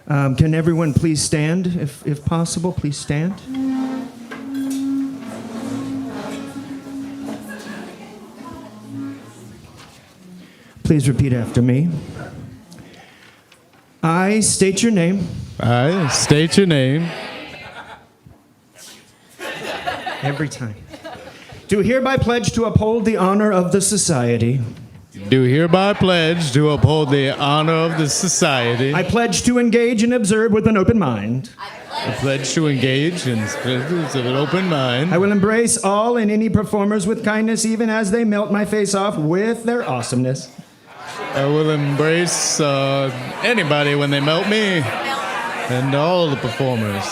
Can everyone please stand, if possible? Please stand. Please repeat after me. I state your name. I state your name. Every time. Do hereby pledge to uphold the honor of the society. Do hereby pledge to uphold the honor of the society. I pledge to engage and observe with an open mind. I pledge to engage in spirits of an open mind. I will embrace all and any performers with kindness, even as they melt my face off with their awesomeness. I will embrace anybody when they melt me and all the performers.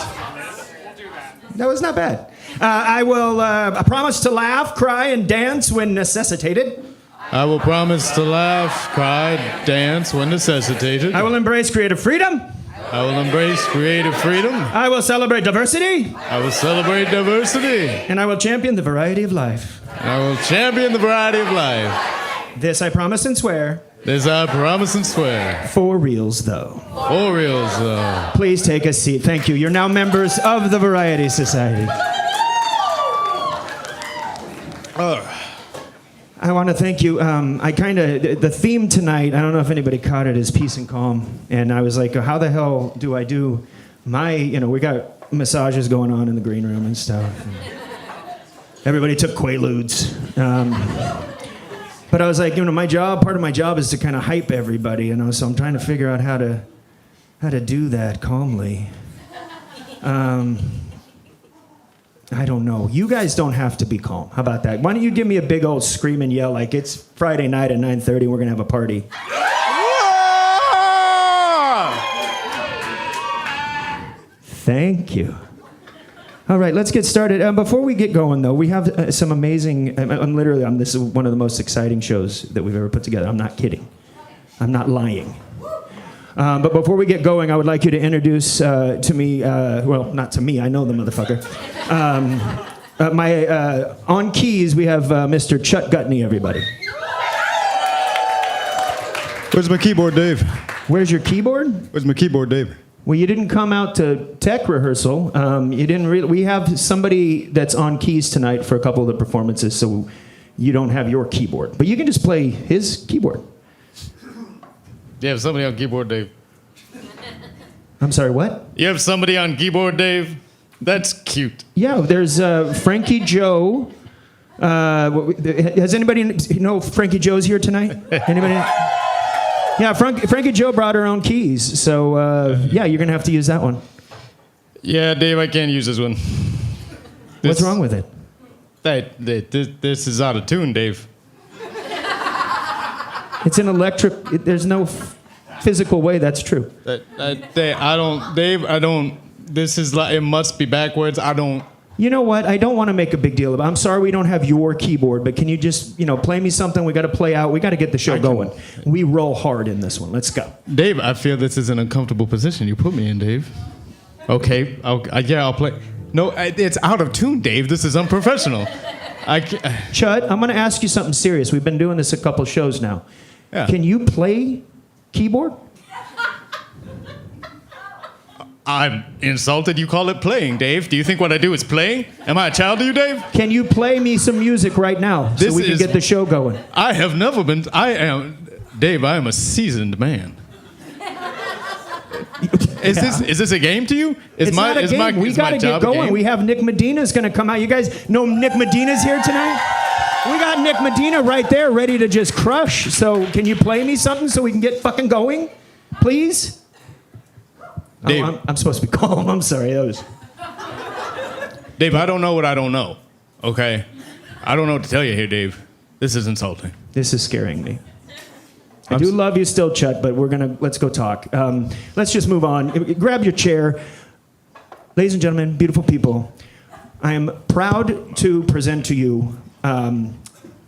That was not bad. I will promise to laugh, cry, and dance when necessitated. I will promise to laugh, cry, dance when necessitated. I will embrace creative freedom. I will embrace creative freedom. I will celebrate diversity. I will celebrate diversity. And I will champion the variety of life. And I will champion the variety of life. This I promise and swear. This I promise and swear. For reals, though. For reals, though. Please take a seat. Thank you. You're now members of the Variety Society. I want to thank you. The theme tonight, I don't know if anybody caught it, is peace and calm. And I was like, how the hell do I do we got massages going on in the green room and stuff. And everybody took Quaaludes. But I was like, part of my job is to kind of hype everybody, so I'm trying to figure out how to do that calmly. I don't know. You guys don't have to be calm. How about that? Why don't you give me a big old scream and yell like it's Friday night at 9:30 and we're going to have a party. Thank you. All right, let's get started. Before we get going, though, we have some amazing... this is one of the most exciting shows that we've ever put together. I'm not kidding. I'm not lying. But before we get going, I would like you to introduce to me... not to me. I know the motherfucker. On keys, we have Mr. Chut Gutney, everybody. Where's my keyboard, Dave? Where's your keyboard? Where's my keyboard, Dave? Well, you didn't come out to tech rehearsal. We have somebody that's on keys tonight for a couple of the performances, so you don't have your keyboard. But you can just play his keyboard. You have somebody on keyboard, Dave. I'm sorry, what? You have somebody on keyboard, Dave? That's cute. Yeah, there's Frankie Joe. Has anybody know Frankie Joe's here tonight? Anybody? Yeah, Frankie Joe brought her own keys, so you're gonna have to use that one. Yeah, Dave, I can't use this one. What's wrong with it? This is out of tune, Dave. It's an electric. There's no physical way that's true. I don't. This is like, it must be backwards. I don't. You know what? I don't want to make a big deal about it. I'm sorry we don't have your keyboard, but can you just, play me something? We got to play out. We got to get the show going. We roll hard in this one. Let's go. Dave, I feel this is an uncomfortable position you put me in, Dave. Okay. I'll play. No, it's out of tune, Dave. This is unprofessional. Chud, I'm going to ask you something serious. We've been doing this a couple shows now. Yeah. Can you play keyboard? I'm insulted you call it playing, Dave. Do you think what I do is playing? Am I a child to you, Dave? Can you play me some music right now so we can get the show going? I have never been... Dave, I am a seasoned man. Is this a game to you? It's not a game. We got to get going. We have Nick Medina's going to come out. You guys know Nick Medina's here tonight? We got Nick Medina right there ready to just crush. So can you play me something so we can get fucking going? Please? Dave, I'm supposed to be calm. I'm sorry. Dave, I don't know what I don't know. Okay? I don't know what to tell you here, Dave. This is insulting. This is scaring me. I do love you still, Chet, but let's go talk. Let's just move on. Grab your chair. Ladies and gentlemen, beautiful people, I am proud to present to you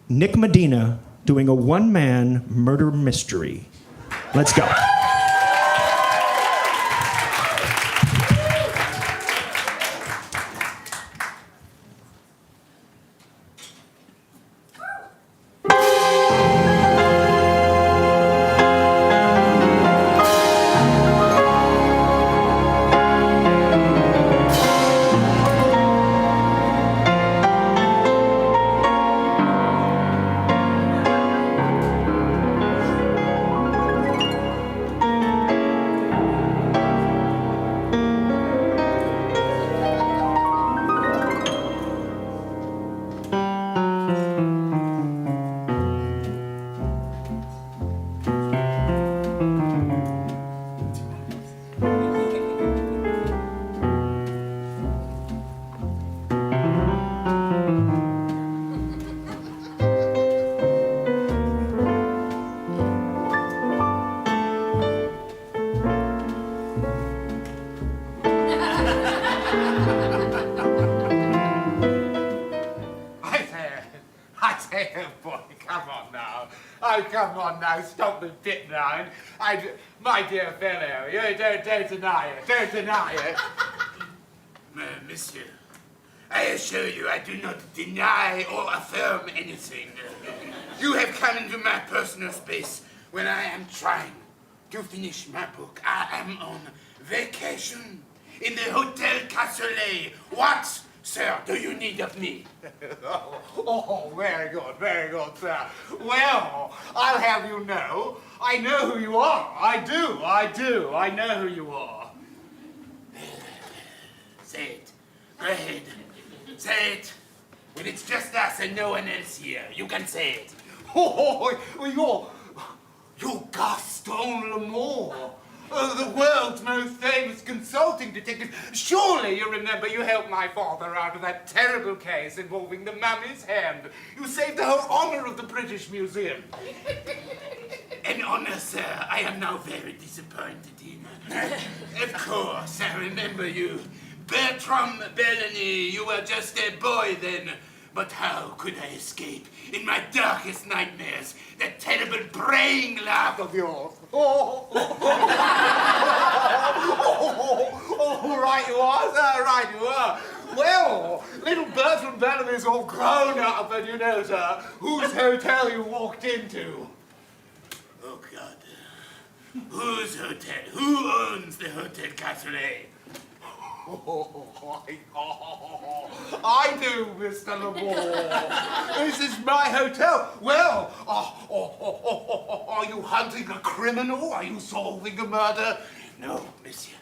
Nick Medina doing a one-man murder mystery. Let's go. Oh, come on now, stop the bit now. My dear fellow, you don't deny it, don't deny it. Monsieur, I assure you I do not deny or affirm anything. You have come into my personal space when I am trying to finish my book. I am on vacation in the Hotel Cassoulet. What, sir, do you need of me? Oh, very good, sir. Well, I'll have you know, I know who you are. I do. I know who you are. Say it. Go ahead. Say it. When it's just us and no one else here, you can say it. Oh, you're Gaston Lemoore, the world's most famous consulting detective. Surely you remember you helped my father out of that terrible case involving the mummy's hand. You saved the whole honor of the British Museum. An honor, sir, I am now very disappointed in. Of course, I remember you. Bertram Bellamy, you were just a boy then. But how could I escape, in my darkest nightmares, that terrible braying laugh of yours? Oh, right you are, sir, right you are. Well, little Bertram Bellamy's all grown up, and you know, sir, whose hotel you walked into. Oh, God. Whose hotel? Who owns the Hotel Cassoulet? I do, Mr. Lemoore. This is my hotel. Well, are you hunting a criminal? Are you solving a murder? No, monsieur.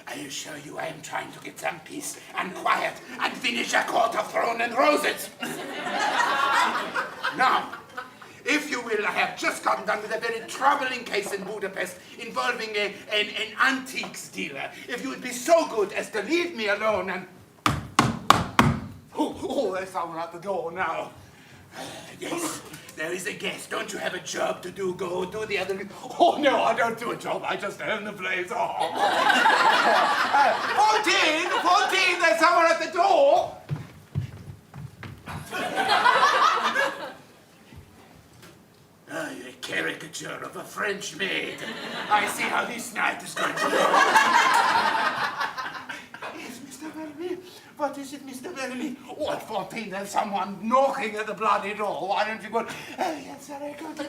I assure you I am trying to get some peace and quiet and finish A Court of Thorns and Roses. Now, if you will, I have just gotten done with a very troubling case in Budapest involving an antiques dealer. If you would be so good as to leave me alone and... Oh, there's someone at the door now. Yes, there is a guest. Don't you have a job to do? Go do the other... Oh, no, I don't do a job. I just own the place. 14, there's someone at the door. You're a caricature of a French maid. I see how this night is going to go. Yes, Mr. Bellamy. What is it, Mr. Bellamy? Oh, at 14, there's someone knocking at the bloody door. Why don't you go... Oh, yes, sir, I go to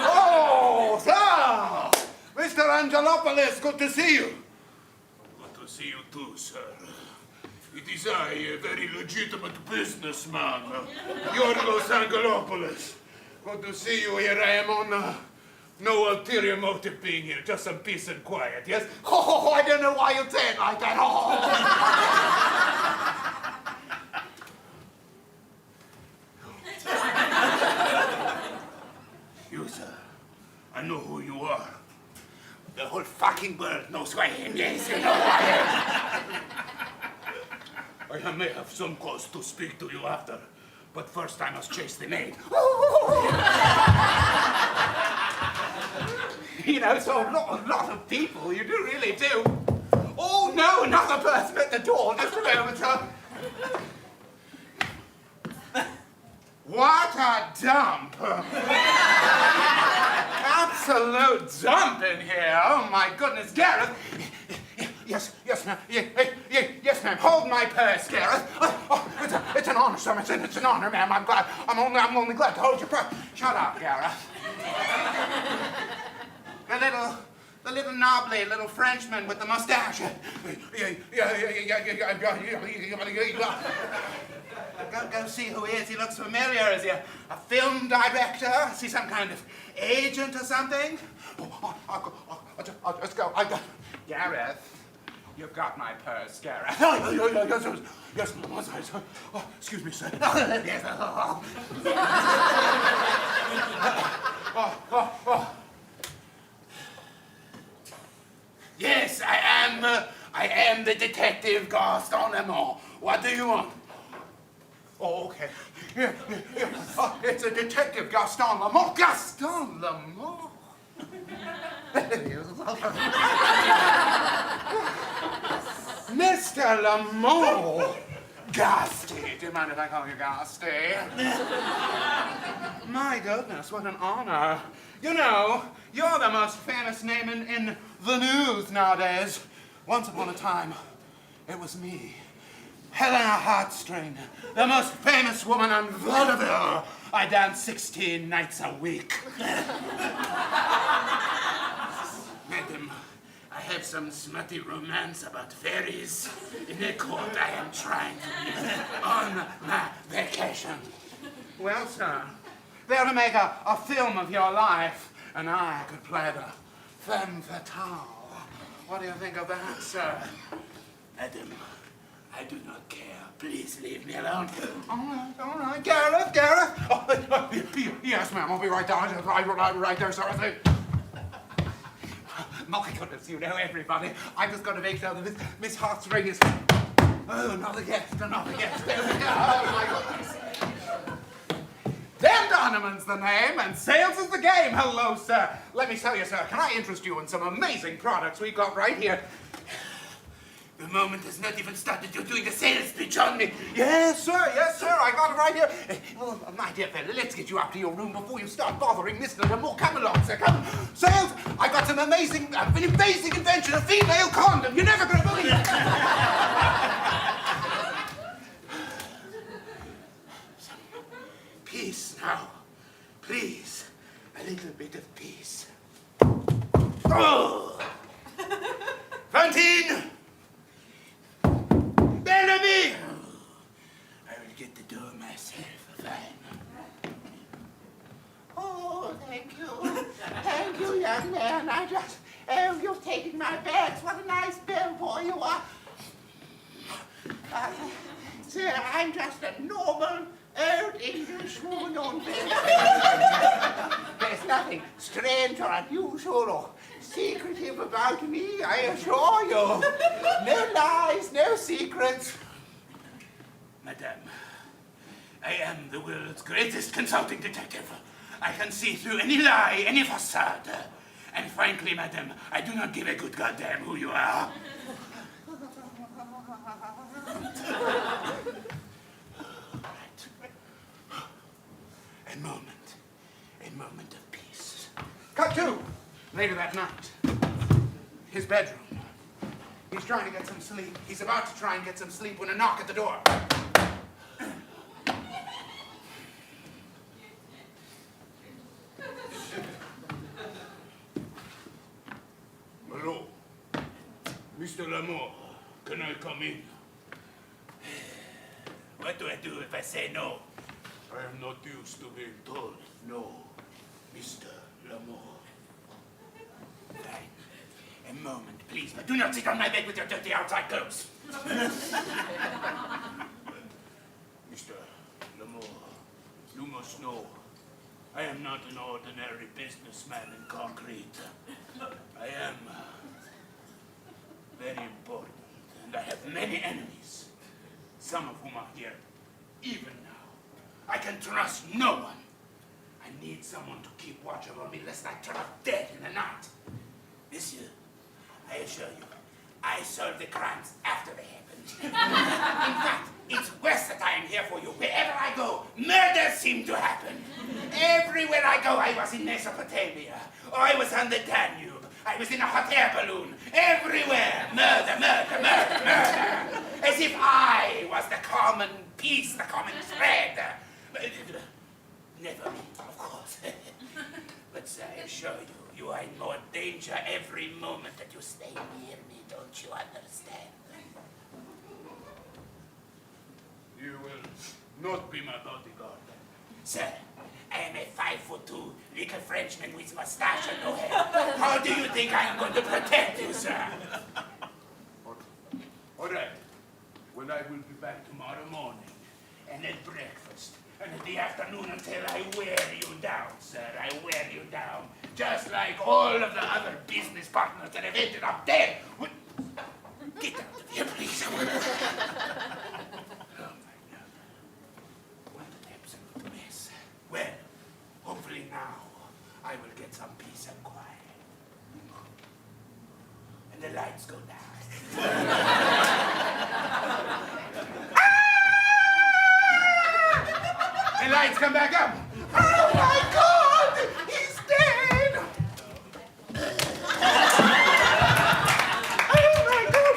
Oh, sir! Mr. Angelopoulos, good to see you. Good to see you too, sir. It is I, a very legitimate businessman, Yorgos Angelopoulos. Good to see you. Here I am on no ulterior motive being here, just some peace and quiet, yes? Oh, I don't know why you say it like that. You, sir, I know who you are. The whole fucking world knows who I am, yes, you know who I am. I may have some cause to speak to you after, but first I must chase the maid. You know, so a lot of people, you do really do. Oh, no, another person at the door. Just a moment, sir. What a dump. Absolute dump in here. Oh, my goodness, Gareth. Yes, ma'am. Yes, ma'am. Hold my purse, Gareth. It's an honor, sir. It's an honor, ma'am. I'm only glad to hold your purse. Shut up, Gareth. The little knobbly little Frenchman with the mustache. Go see who he is. He looks familiar. Is he a film director? Is he some kind of agent or something? I'll just go. Gareth, you've got my purse, Gareth. Yes, oh, excuse me, sir. Yes. Yes, I am the detective Gaston Lemoore. What do you want? Oh, okay. Yeah. It's a detective, Gaston Lemoore. Gaston Lemoore? Mr. Lamore! Gasty. Do you mind if I call you Gasty? My goodness, what an honor. You know, you're the most famous name in the news nowadays. Once upon a time, it was me, Helena Hartstring, the most famous woman on vaudeville. I danced 16 nights a week. Madam, I have some smutty romance about fairies in a court I am trying to live on my vacation. Well, sir, they're to make a film of your life, and I could play the femme fatale. What do you think of that, sir? Madam, I do not care. Please leave me alone. All right. Gareth. Oh, yes, ma'am, I'll be right down. Right there, sir. My goodness, you know everybody. I'm just going to make sure that Miss Hartstring is... Oh, another guest. There we go. Oh, my goodness. Dan Donovan's the name, and sales is the game. Hello, sir. Let me tell you, sir, can I interest you in some amazing products we've got right here? The moment has not even started. You're doing a sales pitch on me. Yes, sir. I got it right here. Well, my dear fellow, let's get you up to your room before you start bothering Mr. Lamore. Come along, sir. Come. Sales, I got some an amazing invention, a female condom. You're never going to believe it. Peace now. Please. A little bit of peace. Oh! Fantine! Bellamy! I will get the door myself. Fine. Oh, thank you. Thank you, young man. You've taken my bags. What a nice bellboy you are. Sir, I'm just a normal, old English woman on bed. There's nothing strange or unusual or secretive about me, I assure you. No lies, no secrets. Madame, I am the world's greatest consulting detective. I can see through any lie, any facade. And frankly, madame, I do not give a good goddamn who you are. A moment of peace. Cut two. Later that night, his bedroom. He's trying to get some sleep. He's about to try and get some sleep when a knock at the door. Hello. Mr. Lamore, can I come in? What do I do if I say no? I am not used to being told no, Mr. Lamore. Fine. A moment, please, but do not sit on my bed with your dirty outside clothes. Mr. Lamore, you must know, I am not an ordinary businessman in concrete. I am very important, and I have many enemies, some of whom are here even now. I can trust no one. I need someone to keep watch over me lest I turn up dead in the night. Monsieur, I assure you, I solve the crimes after they happen. In fact, it's worse that I am here for you. Wherever I go, murders seem to happen. Everywhere I go, I was in Mesopotamia, or I was on the Danube. I was in a hot air balloon. Everywhere, murder. As if I was the common piece, the common thread. Never me, of course. But I assure you, you are in more danger every moment that you stay near me, don't you understand? You will not be my bodyguard. Sir, I am a 5'2" little Frenchman with mustache and no hair. How do you think I am going to protect you, sir? All right. Well, I will be back tomorrow morning, and at breakfast, and in the afternoon until I wear you down, sir. I wear you down. Just like all of the other business partners that have ended up dead. Get out of here, please. Oh, my God. What an absolute mess. Well, hopefully now I will get some peace and quiet. lights go down. The lights come back up. Oh my God! He's dead! Oh my God!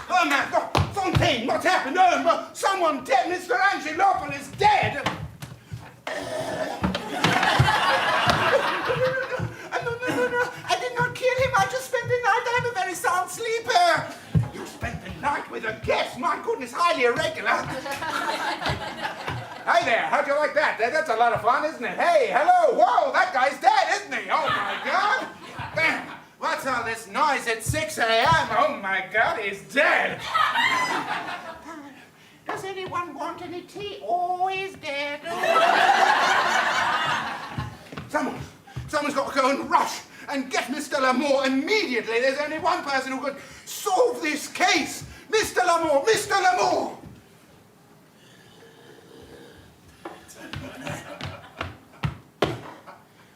Oh my God! Fontaine, what's happened? Oh, someone dead. Mr. Angelopoulos is dead. No. I did not kill him. I just spent the night. I'm a very sound sleeper. You spent the night with a guest? My goodness, highly irregular. Hi there. How'd you like that? That's a lot of fun, isn't it? Hey, hello. Whoa, that guy's dead, isn't he? Oh, my God. What's all this noise at 6 a.m.? Oh, my God, he's dead. Does anyone want any tea? Oh, he's dead. Someone's got to go and rush and get Mr. Lamour immediately. There's only one person who could solve this case. Mr. Lamour! Mr. Lamour!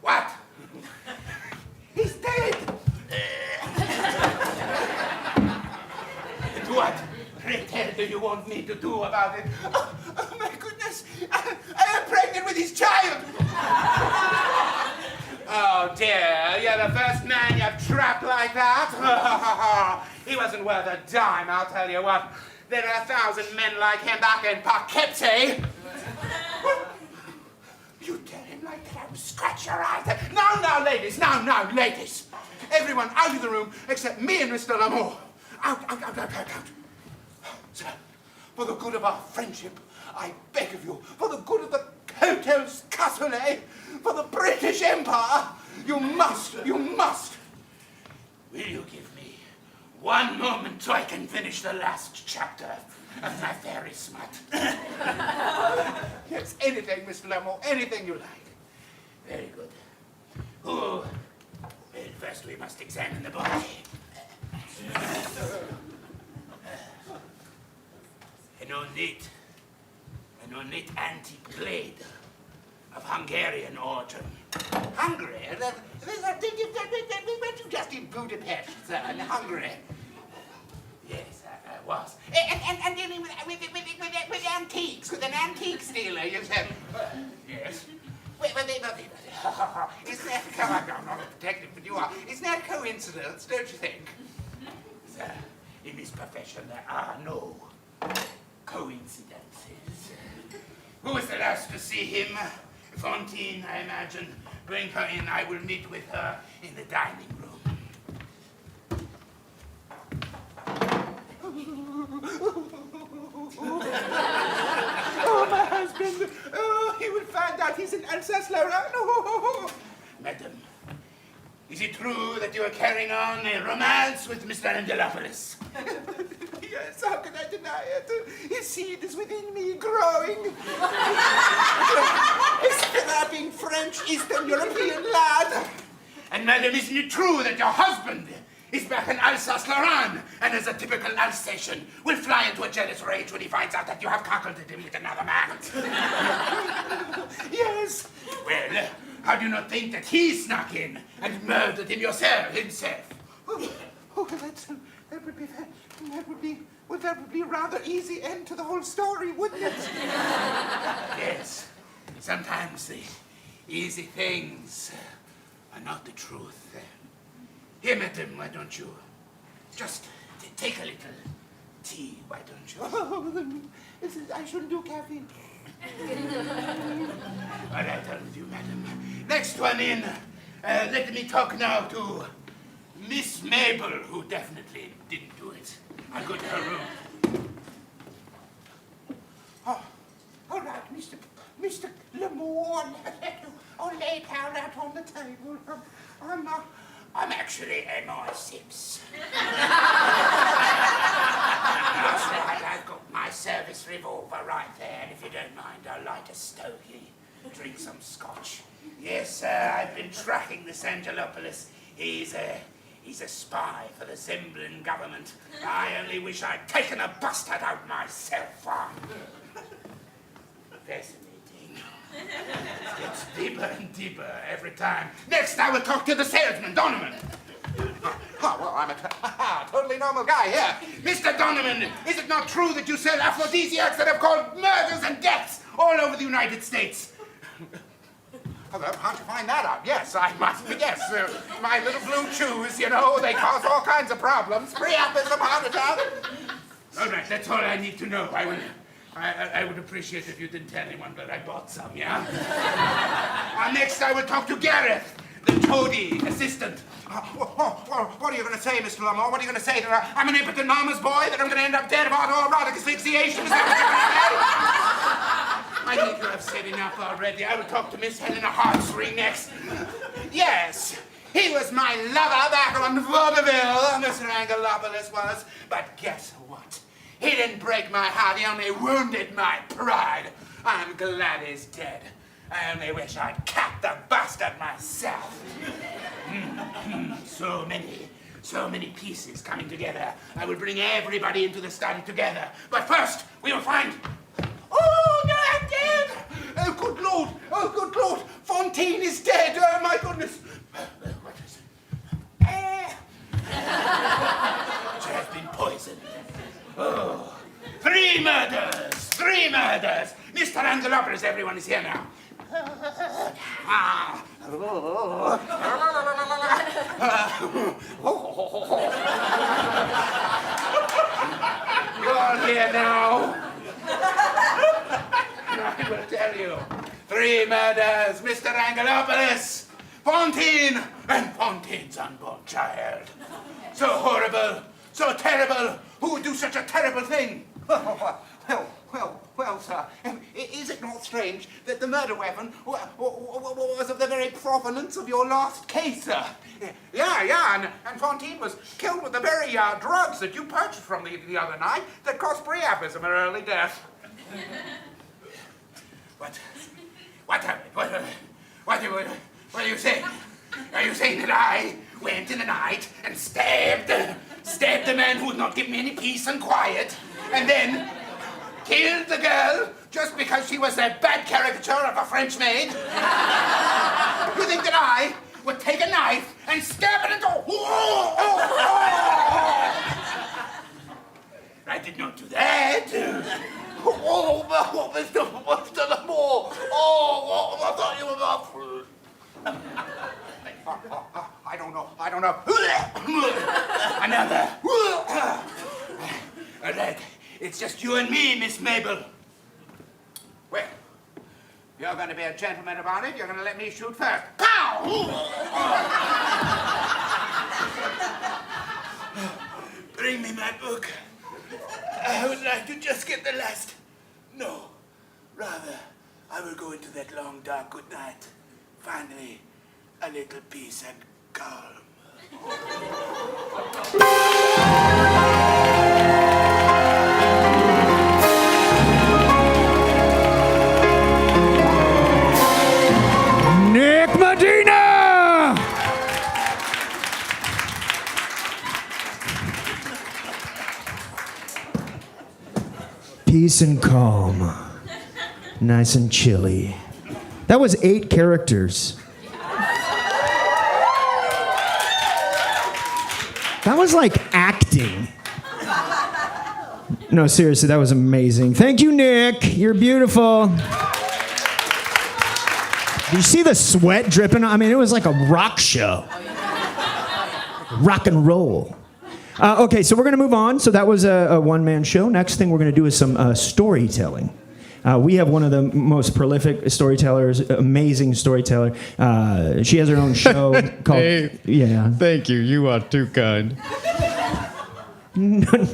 What? He's dead! What? Pray tell, do you want me to do about it? Oh my goodness! I am pregnant with his child! Oh dear, you're the first man you've trapped like that? He wasn't worth a dime, I'll tell you what. There are 1,000 men like him back in Poughkeepsie. You tell him like that, I will scratch your eyes. Now, ladies, now, ladies. Everyone out of the room except me and Mr. Lamour. Out. Sir, for the good of our friendship, I beg of you, for the good of the Hôtel Cassoulet, for the British Empire, you must. Will you give me one moment so I can finish the last chapter of my fairy smut? Yes, anything, Mr. Lamour, anything you like. Very good. Well, first we must examine the body. An ornate antique blade of Hungarian origin. Hungary? Weren't you just in Budapest, sir, in Hungary? Yes, I was. And dealing with antiques, with an antique dealer, you said. Yes. Wait. Isn't that, come on, I'm not a detective, but you are. Isn't that a coincidence, don't you think? Sir, in this profession there are no coincidences. Who was the last to see him? Fontaine, I imagine. Bring her in. I will meet with her in the dining room. Oh, my husband. Oh, he will find out he's in Alsace-Lorraine. Oh. Madam, is it true that you are carrying on a romance with Mr. Angelopoulos? Yes, how can I deny it? His seed is within me, growing. A strapping French Eastern European lad. And madam, isn't it true that your husband is back in Alsace-Lorraine, and as a typical Alsatian, will fly into a jealous rage when he finds out that you have cockled him with another man? Yes. Well, how do you not think that he snuck in and murdered him himself? That would be a rather easy end to the whole story, wouldn't it? Yes. Sometimes the easy things are not the truth. Here, madam, why don't you just take a little tea, why don't you? I shouldn't do caffeine. All right, I'm with you, madam. Next one in. Let me talk now to Miss Mabel, who definitely didn't do it. I'll go to her room. Oh, all right, Mr. Lamour. I'll lay it out on the table. I'm actually MI6. That's right, I've got my service revolver right there, and if you don't mind, I'll light a stogie, drink some scotch. Yes, I've been tracking this Angelopoulos. He's a spy for the Zemblin government. I only wish I'd taken a bastard out myself. Fascinating. It gets deeper and deeper every time. Next, I will talk to the salesman, Donovan. Oh, well, I'm a... Totally normal guy here. Mr. Donovan, is it not true that you sell aphrodisiacs that have caused murders and deaths all over the United States? Hello, how'd you find that out? Yes, I must guess. My little blue chews, you know, they cause all kinds of problems. Priapism, heart attack. All right, that's all I need to know. I would appreciate if you didn't tell anyone that I bought some, yeah? Next, I will talk to Gareth, the toady assistant. What are you going to say, Mr. Lamar? What are you going to say? That I'm an impotent mama's boy? That I'm going to end up dead of autoerotic asphyxiation? Is that what you're going to say? I think you have said enough already. I will talk to Miss Helena Hartsring next. Yes, he was my lover back on vaudeville, Mr. Angelopoulos was. But guess what? He didn't break my heart, he only wounded my pride. I'm glad he's dead. I only wish I'd capped the bastard myself. So many pieces coming together. I will bring everybody into the study together. But first, we will find... Oh, no, I'm dead! Oh, good Lord! Oh, good Lord! Fontaine is dead! Oh, my goodness! What is it? She has been poisoned. Oh, 3 murders! 3 murders! Mr. Angelopoulos, everyone is here now. You're all here now. I will tell you. 3 murders, Mr. Angelopoulos, Fontaine, and Fontaine's unborn child. So horrible, so terrible. Who would do such a terrible thing? Well, sir, is it not strange that the murder weapon was of the very provenance of your last case, sir? Yeah, and Fontaine was killed with the very drugs that you purchased from the other night that caused priapism and early death. What are you saying? Are you saying that I went in the night and stabbed the man who would not give me any peace and quiet, and then killed the girl just because she was a bad caricature of a French maid? You think that I would take a knife and stab it into... I did not do that. Oh, Mr. Lamore. Oh, I thought you were not... I don't know. Another. All right. It's just you and me, Miss Mabel. Well, you're going to be a gentleman about it. You're going to let me shoot first. Pow! Bring me my book. I would like to just get the last... No. Rather, I will go into that long, dark good night. Finally, a little peace and calm. Nick Medina! Peace and calm. Nice and chilly. That was 8 characters. That was like acting. No, seriously, that was amazing. Thank you, Nick. You're beautiful. Did you see the sweat dripping? I mean, it was like a rock show. Rock and roll. Okay, so we're going to move on. So that was a one-man show. Next thing we're going to do is some storytelling. We have one of the most prolific storytellers, amazing storyteller. She has her own show called... Hey, yeah. thank you. You are too kind.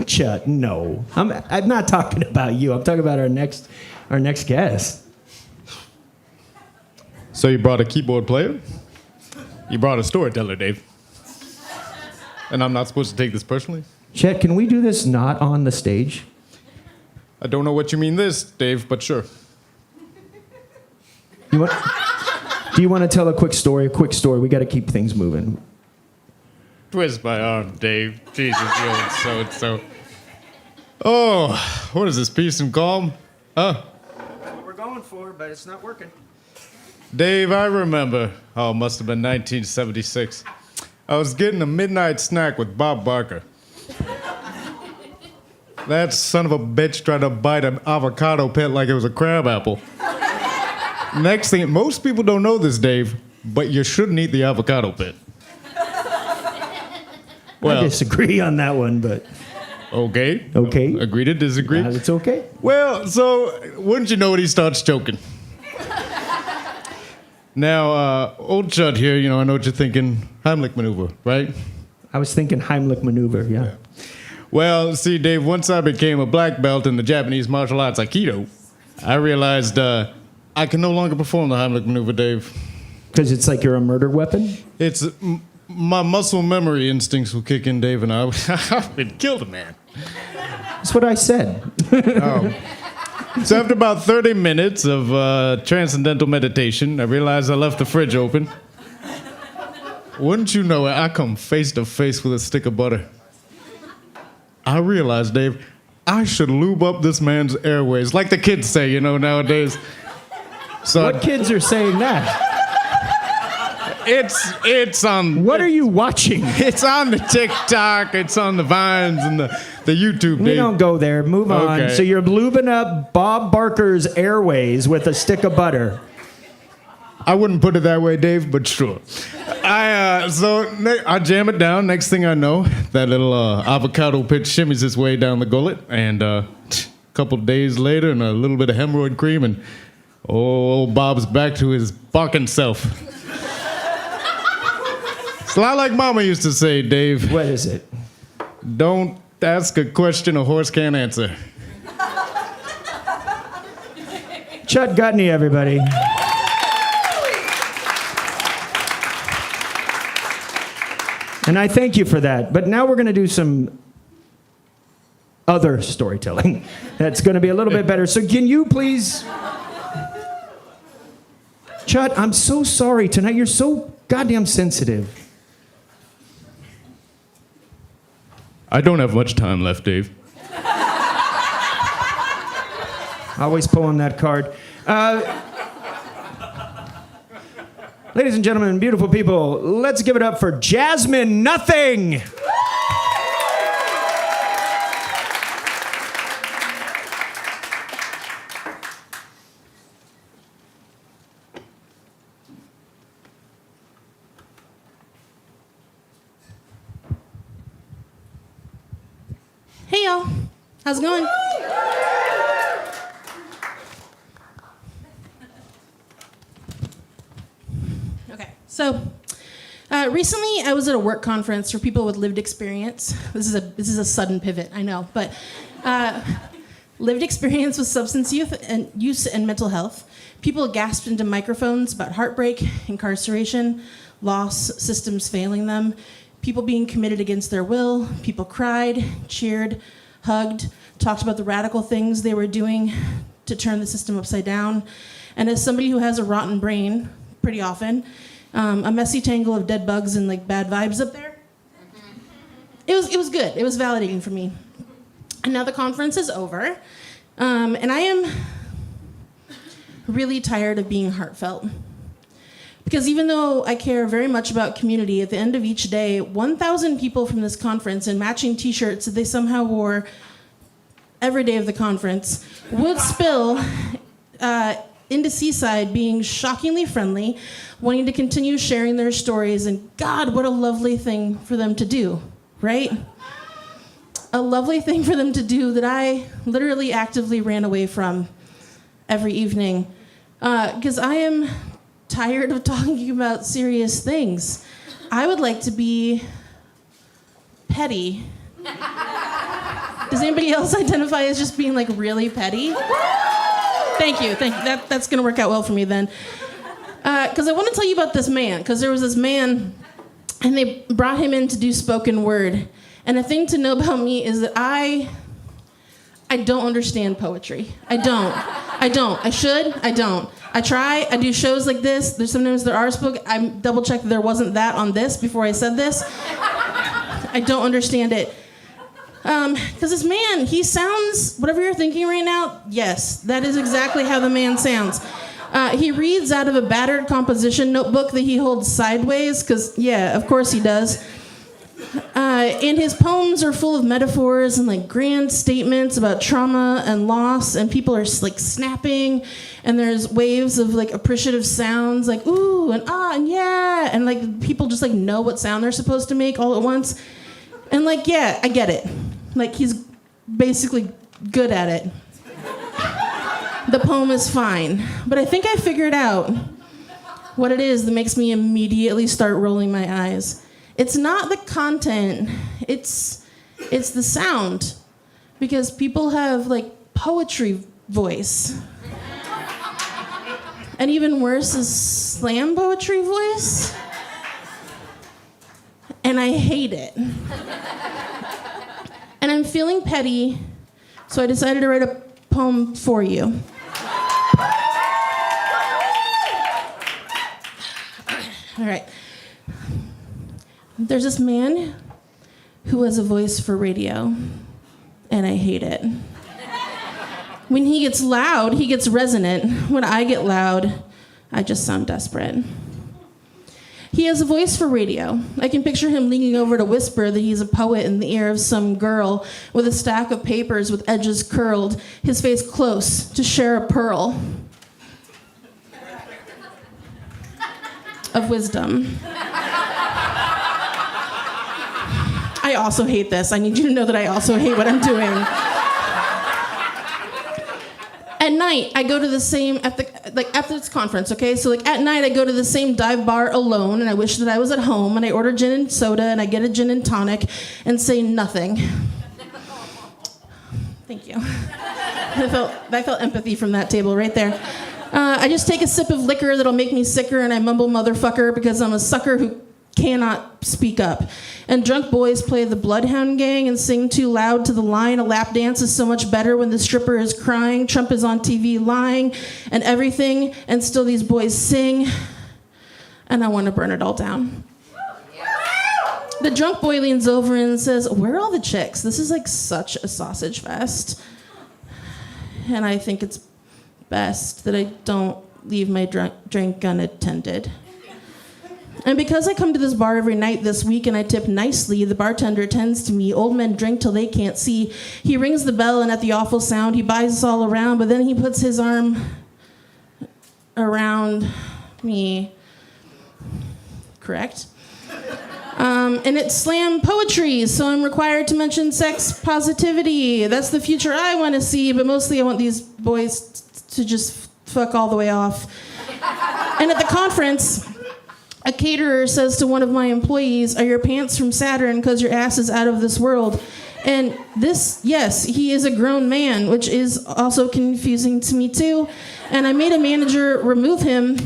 Chut, no. I'm not talking about you. I'm talking about our next guest. So you brought a keyboard player? You brought a storyteller, Dave. And I'm not supposed to take this personally? Chet, can we do this not on the stage? I don't know what you mean this, Dave, but sure. Do you want to tell a quick story? A quick story. We got to keep things moving. Twist my arm, Dave. Jesus, you old so-and-so. Oh, what is this, peace and calm? Huh? That's what we're going for, but it's not working. Dave, I remember. Oh, it must have been 1976. I was getting a midnight snack with Bob Barker. That son of a bitch tried to bite an avocado pit like it was a crab apple. Next thing, most people don't know this, Dave, but you shouldn't eat the avocado pit. I Well, disagree on that one, but okay. Okay. Agree to disagree. it's okay. Well, so wouldn't you know it, he starts choking. Now, old Chud here, I know what you're thinking. Heimlich maneuver, right? I was thinking Heimlich maneuver, yeah. Well, see, Dave, once I became a black belt in the Japanese martial arts Aikido, I realized I can no longer perform the Heimlich maneuver, Dave. Because it's like you're a murder weapon? It's my muscle memory instincts will kick in, Dave, and I would kill the man. That's what I said. So after about 30 minutes of transcendental meditation, I realized I left the fridge open. Wouldn't you know it, I come face to face with a stick of butter. I realized, Dave, I should lube up this man's airways, like the kids say, nowadays. So What kids are saying that? it's on. What are you watching? It's on the TikTok, it's on the Vines and the YouTube, We Dave. don't go there. Move on. Okay. So you're lubing up Bob Barker's airways with a stick of butter. I wouldn't put it that way, Dave, but sure. I jam it down. Next thing I know, that little avocado pit shimmies its way down the gullet, and a couple days later, and a little bit of hemorrhoid cream, and old Bob's back to his barking self. It's a lot like Mama used to say, Dave. What is it? Don't ask a question a horse can't answer. Chud Gutney, everybody. And I thank you for that. But now we're going to do some other storytelling that's going to be a little bit better. So can you please... Chud, I'm so sorry tonight. You're so goddamn sensitive. I don't have much time left, Dave. Always pulling that card. Ladies and gentlemen, beautiful people, let's give it up for Jasmine Nothing. Hey y'all, how's it going? Okay, so recently I was at a work conference for people with lived experience. This is a sudden pivot, I know, but lived experience with substance use and mental health. People gasped into microphones about heartbreak, incarceration, loss, systems failing them, people being committed against their will. People cried, cheered, hugged, talked about the radical things they were doing to turn the system upside down. And as somebody who has a rotten brain, pretty often, a messy tangle of dead bugs and like bad vibes up there, it was good. It was validating for me. And now the conference is over, and I am really tired of being heartfelt. Because even though I care very much about community, at the end of each day, 1,000 people from this conference in matching t-shirts that they somehow wore every day of the conference would spill into Seaside being shockingly friendly, wanting to continue sharing their stories, and God, what a lovely thing for them to do, right? A lovely thing for them to do that I literally actively ran away from every evening. Because I am tired of talking about serious things. I would like to be petty. Does anybody else identify as just being like really petty? Thank you. That's gonna work out well for me then. Because I want to tell you about this man, because there was this man and they brought him in to do spoken word. And the thing to know about me is that I don't understand poetry. I don't. I should. I don't. I try. I do shows like this. Sometimes there are spoken. I double checked that there wasn't that on this before I said this. I don't understand it. Because this man, he sounds, whatever you're thinking right now, yes, that is exactly how the man sounds. He reads out of a battered composition notebook that he holds sideways, because, yeah, of course he does. And his poems are full of metaphors and like grand statements about trauma and loss, and people are like snapping, and there's waves of like appreciative sounds like ooh and ah and yeah, and like people just like know what sound they're supposed to make all at once. And like, yeah, I get it. Like he's basically good at it. The poem is fine, but I think I figured out what it is that makes me immediately start rolling my eyes. It's not the content, it's the sound. Because people have like poetry voice. And even worse is slam poetry voice. And I hate it. And I'm feeling petty, so I decided to write a poem for you. All right. There's this man who has a voice for radio, and I hate it. When he gets loud, he gets resonant. When I get loud, I just sound desperate. He has a voice for radio. I can picture him leaning over to whisper that he's a poet in the ear of some girl with a stack of papers with edges curled, his face close to share a pearl of wisdom. I also hate this. I need you to know that I also hate what I'm doing. At night, I go to the same, after this conference, okay? So like at night, I go to the same dive bar alone, and I wish that I was at home, and I order gin and soda, and I get a gin and tonic, and say nothing. Thank you. I felt empathy from that table right there. I just take a sip of liquor that'll make me sicker, and I mumble motherfucker because I'm a sucker who cannot speak up. And drunk boys play the Bloodhound Gang and sing too loud to the line. A lap dance is so much better when the stripper is crying. Trump is on TV lying and everything, and still these boys sing. And I want to burn it all down. The drunk boy leans over and says, "Where are all the chicks? This is like such a sausage fest." And I think it's best that I don't leave my drink unattended. And because I come to this bar every night this week and I tip nicely, the bartender attends to me. Old men drink till they can't see. He rings the bell, and at the awful sound, he buys us all around, but then he puts his arm around me. Correct? And it's slam poetry, so I'm required to mention sex positivity. That's the future I want to see, but mostly I want these boys to just fuck all the way off. And at the conference, a caterer says to one of my employees, "Are your pants from Saturn because your ass is out of this world?" And this, yes, he is a grown man, which is also confusing to me too. And I made a manager remove him.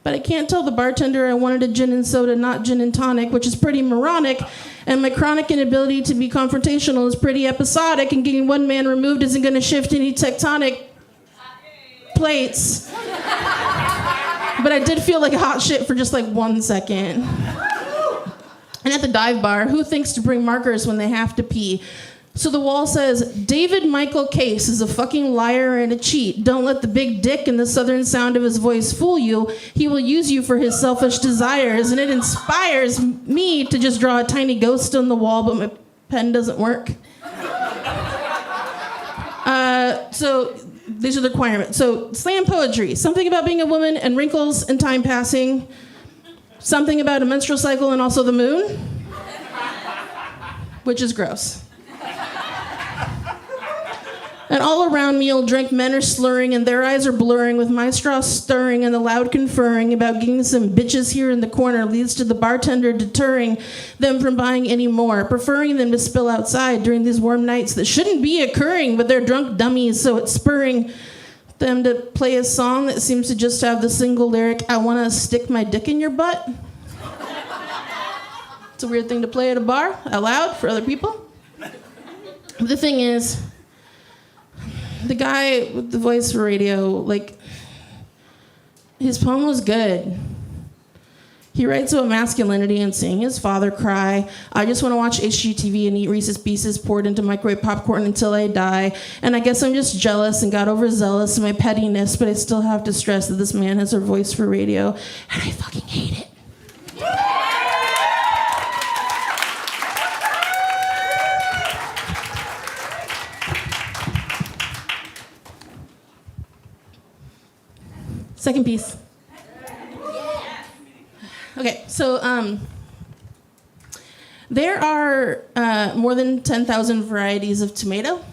But I can't tell the bartender I wanted a gin and soda, not gin and tonic, which is pretty moronic. And my chronic inability to be confrontational is pretty episodic, and getting one man removed isn't going to shift any tectonic plates. But I did feel like hot shit for just like 1 second. And at the dive bar, who thinks to bring markers when they have to pee? So the wall says, "David Michael Case is a fucking liar and a cheat. Don't let the big dick and the southern sound of his voice fool you. He will use you for his selfish desires." And it inspires me to just draw a tiny ghost on the wall, but my pen doesn't work. So these are the requirements. So slam poetry, something about being a woman and wrinkles and time passing, something about a menstrual cycle and also the moon, which is gross. And all around me, old drunk men are slurring, and their eyes are blurring, with my straw stirring, and the loud conferring about getting some bitches here in the corner leads to the bartender deterring them from buying any more, preferring them to spill outside during these warm nights that shouldn't be occurring, but they're drunk dummies, so it's spurring them to play a song that seems to just have the single lyric, "I want to stick my dick in your butt." It's a weird thing to play at a bar, out loud, for other people. The thing is, the guy with the voice for radio, like, his poem was good. He writes about masculinity and seeing his father cry. I just want to watch HGTV and eat Reese's Pieces poured into microwave popcorn until I die. And I guess I'm just jealous and got overzealous in my pettiness, but I still have to stress that this man has a voice for radio, and I fucking hate it. Second piece. Okay, so there are more than 10,000 varieties of tomato.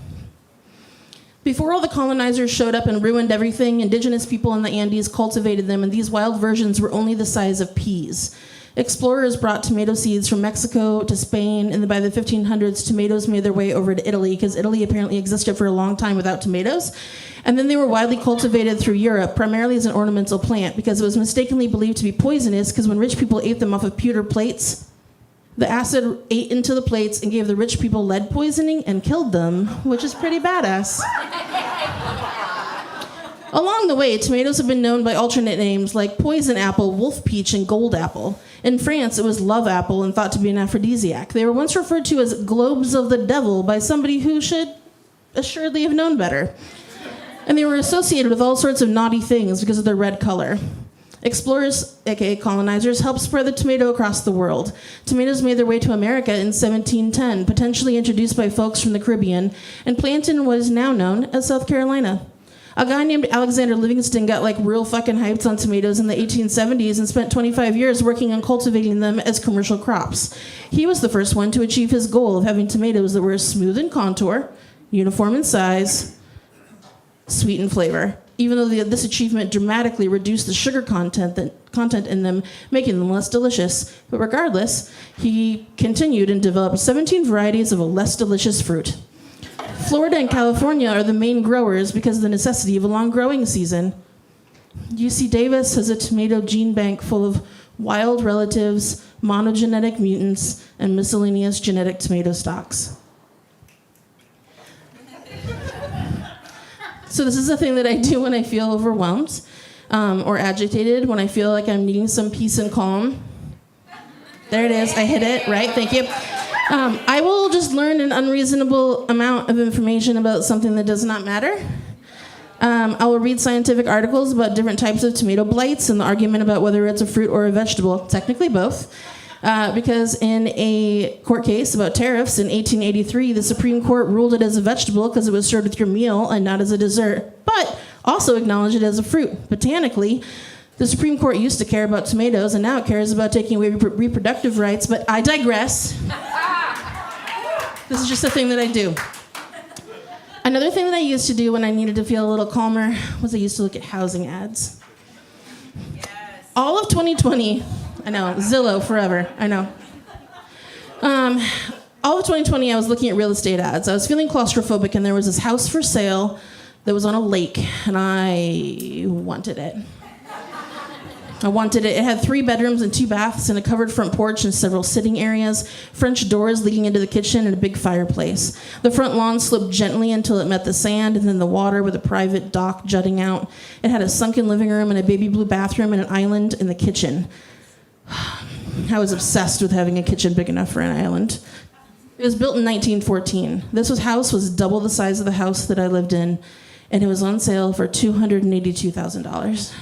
Before all the colonizers showed up and ruined everything, indigenous people in the Andes cultivated them, and these wild versions were only the size of peas. Explorers brought tomato seeds from Mexico to Spain, and then by the 1500s, tomatoes made their way over to Italy, because Italy apparently existed for a long time without tomatoes. And then they were widely cultivated through Europe, primarily as an ornamental plant, because it was mistakenly believed to be poisonous, because when rich people ate them off of pewter plates, the acid ate into the plates and gave the rich people lead poisoning and killed them, which is pretty badass. Along the way, tomatoes have been known by alternate names like poison apple, wolf peach, and gold apple. In France, it was love apple and thought to be an aphrodisiac. They were once referred to as globes of the devil by somebody who should assuredly have known better. And they were associated with all sorts of naughty things because of their red color. Explorers, aka colonizers, helped spread the tomato across the world. Tomatoes made their way to America in 1710, potentially introduced by folks from the Caribbean, and planted in what is now known as South Carolina. A guy named Alexander Livingston got like real fucking hyped on tomatoes in the 1870s and spent 25 years working on cultivating them as commercial crops. He was the first one to achieve his goal of having tomatoes that were smooth in contour, uniform in size, sweet in flavor, even though this achievement dramatically reduced the sugar content in them, making them less delicious. But regardless, he continued and developed 17 varieties of a less delicious fruit. Florida and California are the main growers because of the necessity of a long growing season. UC Davis has a tomato gene bank full of wild relatives, monogenetic mutants, and miscellaneous genetic tomato stocks. So this is a thing that I do when I feel overwhelmed or agitated, when I feel like I'm needing some peace and calm. There it is. I hit it, right? Thank you. I will just learn an unreasonable amount of information about something that does not matter. I will read scientific articles about different types of tomato blights and the argument about whether it's a fruit or a vegetable, technically both. Because in a court case about tariffs in 1883, the Supreme Court ruled it as a vegetable because it was served with your meal and not as a dessert, but also acknowledged it as a fruit. Botanically, the Supreme Court used to care about tomatoes, and now it cares about taking away reproductive rights, but I digress. This is just a thing that I do. Another thing that I used to do when I needed to feel a little calmer was I used to look at housing ads. Yes. All of 2020, I know, Zillow forever, I know. All of 2020, I was looking at real estate ads. I was feeling claustrophobic, and there was this house for sale that was on a lake, and I wanted it. It had 3 bedrooms and 2 baths and a covered front porch and several sitting areas, French doors leading into the kitchen, and a big fireplace. The front lawn sloped gently until it met the sand, and then the water with a private dock jutting out. It had a sunken living room and a baby blue bathroom and an island in the kitchen. I was obsessed with having a kitchen big enough for an island. It was built in 1914. This house was double the size of the house that I lived in, and it was on sale for $282,000.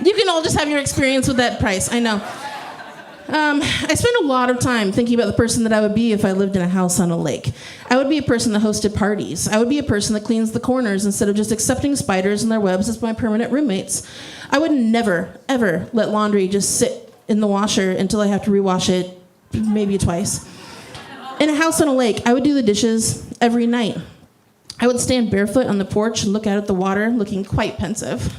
You can all just have your experience with that price, I know. I spent a lot of time thinking about the person that I would be if I lived in a house on a lake. I would be a person that hosted parties. I would be a person that cleans the corners instead of just accepting spiders and their webs as my permanent roommates. I would never, ever let laundry just sit in the washer until I have to rewash it maybe twice. In a house on a lake, I would do the dishes every night. I would stand barefoot on the porch and look out at the water, looking quite pensive.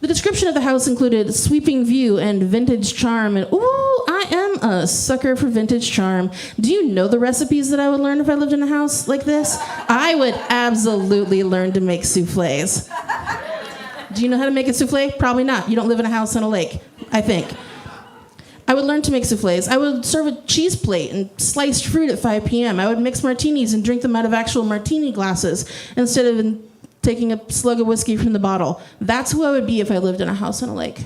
The description of the house included sweeping view and vintage charm, and ooh, I am a sucker for vintage charm. Do you know the recipes that I would learn if I lived in a house like this? I would absolutely learn to make souffles. Do you know how to make a souffle? Probably not. You don't live in a house on a lake, I think. I would learn to make souffles. I would serve a cheese plate and sliced fruit at 5 p.m. I would mix martinis and drink them out of actual martini glasses instead of in taking a slug of whiskey from the bottle. That's who I would be if I lived in a house on a lake.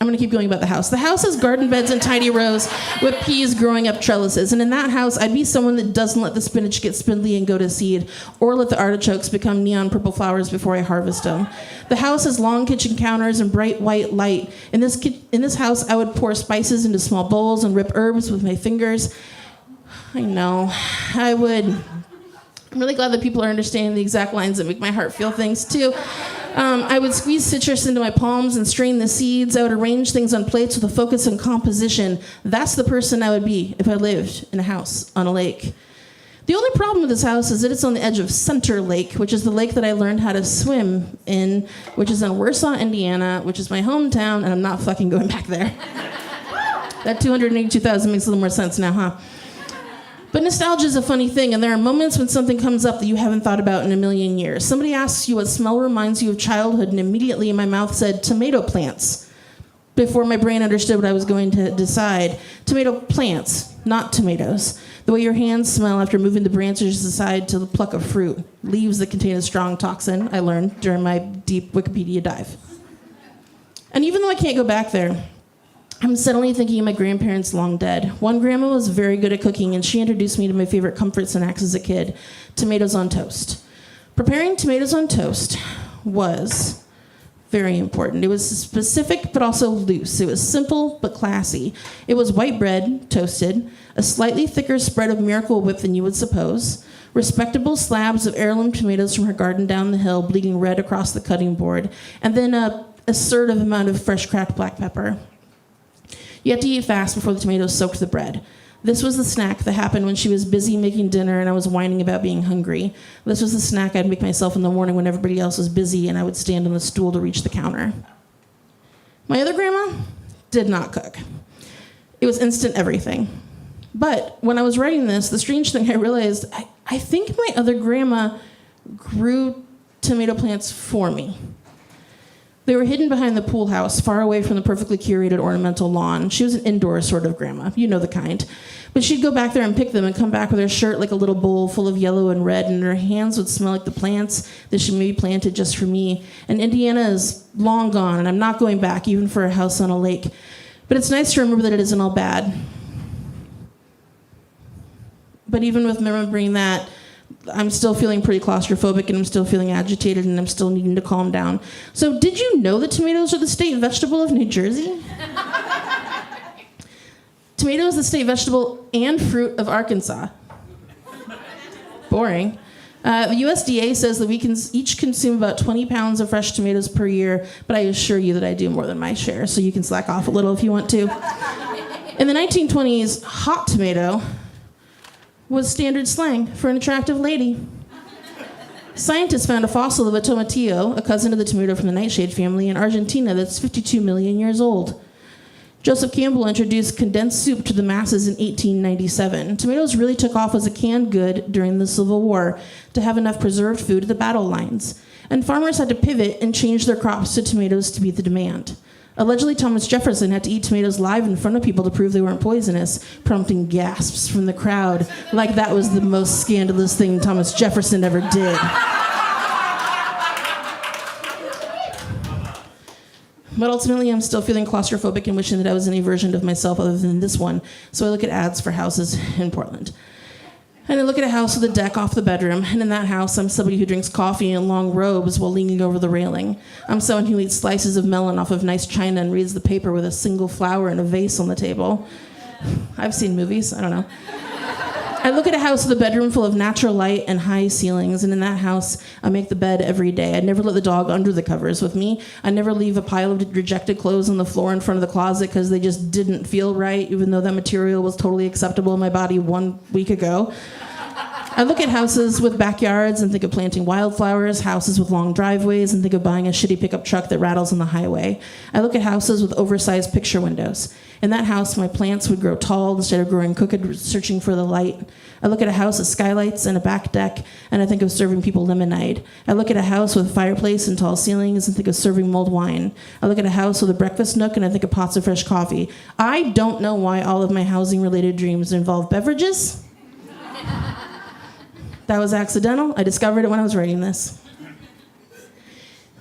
I'm going to keep going about the house. The house has garden beds and tiny rows with peas growing up trellises. And in that house, I'd be someone that doesn't let the spinach get spindly and go to seed, or let the artichokes become neon purple flowers before I harvest them. The house has long kitchen counters and bright white light. In this house, I would pour spices into small bowls and rip herbs with my fingers. I know. I would. I'm really glad that people are understanding the exact lines that make my heart feel things, too. I would squeeze citrus into my palms and strain the seeds. I would arrange things on plates with a focus on composition. That's the person I would be if I lived in a house on a lake. The only problem with this house is that it's on the edge of Center Lake, which is the lake that I learned how to swim in, which is in Warsaw, Indiana, which is my hometown, and I'm not fucking going back there. That 282,000 makes a little more sense now, huh? But nostalgia is a funny thing, and there are moments when something comes up that you haven't thought about in a million years. Somebody asks you what smell reminds you of childhood, and immediately my mouth said tomato plants, before my brain understood what I was going to decide. Tomato plants, not tomatoes. The way your hands smell after moving the branches aside to pluck a fruit. Leaves that contain a strong toxin, I learned during my deep Wikipedia dive. And even though I can't go back there, I'm suddenly thinking of my grandparents long dead. One grandma was very good at cooking, and she introduced me to my favorite comfort snacks as a kid, tomatoes on toast. Preparing tomatoes on toast was very important. It was specific but also loose. It was simple but classy. It was white bread, toasted, a slightly thicker spread of Miracle Whip than you would suppose, respectable slabs of heirloom tomatoes from her garden down the hill bleeding red across the cutting board, and then a assertive amount of fresh cracked black pepper. You had to eat fast before the tomatoes soaked the bread. This was the snack that happened when she was busy making dinner and I was whining about being hungry. This was the snack I'd make myself in the morning when everybody else was busy and I would stand on the stool to reach the counter. My other grandma did not cook. It was instant everything. But when I was writing this, the strange thing I realized, I think my other grandma grew tomato plants for me. They were hidden behind the pool house, far away from the perfectly curated ornamental lawn. She was an indoor sort of grandma, you know the kind. But she'd go back there and pick them and come back with her shirt like a little bowl full of yellow and red, and her hands would smell like the plants that she maybe planted just for me. And Indiana is long gone, and I'm not going back, even for a house on a lake. But it's nice to remember that it isn't all bad. But even with remembering that, I'm still feeling pretty claustrophobic, and I'm still feeling agitated, and I'm still needing to calm down. So did you know that tomatoes are the state vegetable of New Jersey? Tomato is the state vegetable and fruit of Arkansas. Boring. The USDA says that we can each consume about 20 pounds of fresh tomatoes per year, but I assure you that I do more than my share, so you can slack off a little if you want to. In the 1920s, hot tomato was standard slang for an attractive lady. Scientists found a fossil of a tomatillo, a cousin of the tomato from the nightshade family, in Argentina that's 52 million years old. Joseph Campbell introduced condensed soup to the masses in 1897. Tomatoes really took off as a canned good during the Civil War to have enough preserved food at the battle lines. And farmers had to pivot and change their crops to tomatoes to meet the demand. Allegedly, Thomas Jefferson had to eat tomatoes live in front of people to prove they weren't poisonous, prompting gasps from the crowd, like that was the most scandalous thing Thomas Jefferson ever did. But ultimately, I'm still feeling claustrophobic and wishing that I was any version of myself other than this one, so I look at ads for houses in Portland. And I look at a house with a deck off the bedroom, and in that house, I'm somebody who drinks coffee in long robes while leaning over the railing. I'm someone who eats slices of melon off of nice china and reads the paper with a single flower in a vase on the table. I've seen movies, I don't know. I look at a house with a bedroom full of natural light and high ceilings, and in that house, I make the bed every day. I never let the dog under the covers with me. I never leave a pile of rejected clothes on the floor in front of the closet because they just didn't feel right, even though that material was totally acceptable in my body 1 week ago. I look at houses with backyards and think of planting wildflowers, houses with long driveways, and think of buying a shitty pickup truck that rattles on the highway. I look at houses with oversized picture windows. In that house, my plants would grow tall instead of growing crooked, searching for the light. I look at a house with skylights and a back deck, and I think of serving people lemonade. I look at a house with a fireplace and tall ceilings and think of serving mulled wine. I look at a house with a breakfast nook, and I think of pots of fresh coffee. I don't know why all of my housing-related dreams involve beverages. That was accidental. I discovered it when I was writing this.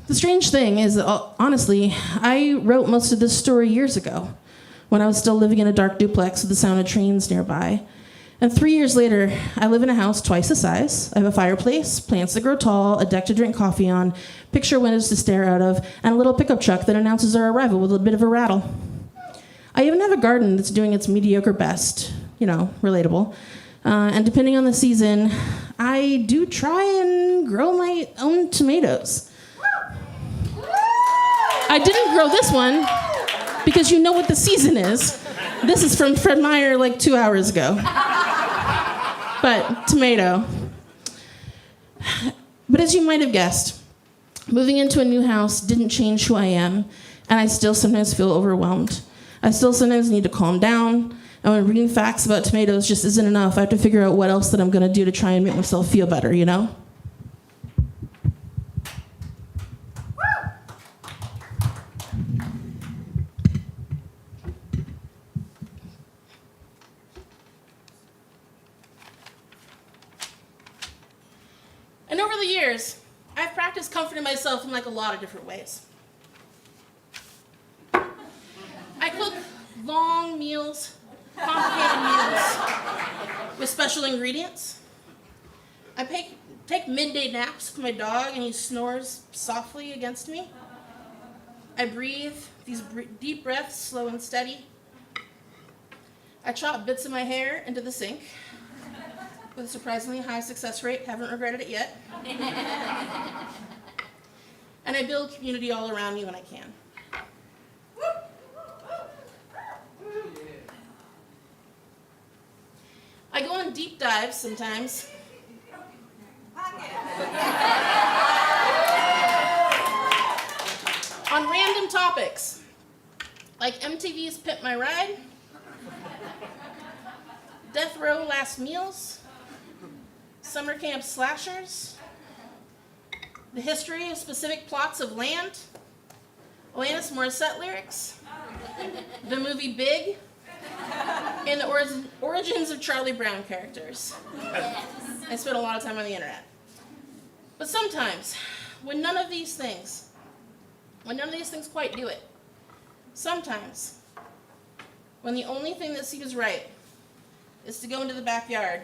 The strange thing is, honestly, I wrote most of this story years ago, when I was still living in a dark duplex with the sound of trains nearby. And 3 years later, I live in a house twice the size. I have a fireplace, plants that grow tall, a deck to drink coffee on, picture windows to stare out of, and a little pickup truck that announces our arrival with a bit of a rattle. I even have a garden that's doing its mediocre best, relatable. And depending on the season, I do try and grow my own tomatoes. I didn't grow this one because you know what the season is. This is from Fred Meyer like 2 hours ago. But tomato. But as you might have guessed, moving into a new house didn't change who I am, and I still sometimes feel overwhelmed. I still sometimes need to calm down, and when reading facts about tomatoes just isn't enough, I have to figure out what else that I'm gonna do to try and make myself feel better, And over the years, I've practiced comforting myself in a lot of different ways. I cook long meals, complicated meals with special ingredients. I take midday naps with my dog and he snores softly against me. I breathe these deep breaths, slow and steady. I chop bits of my hair into the sink with a surprisingly high success rate. Haven't regretted it yet. And I build community all around me when I can. I go on deep dives sometimes. On random topics, like MTV's Pimp My Ride, Death Row Last Meals, Summer Camp Slashers, the history of specific plots of land, Alanis Morissette lyrics, the movie Big, and the origins of Charlie Brown characters. I spent a lot of time on the internet. But sometimes, when none of these things quite do it, sometimes, when the only thing that seems right is to go into the backyard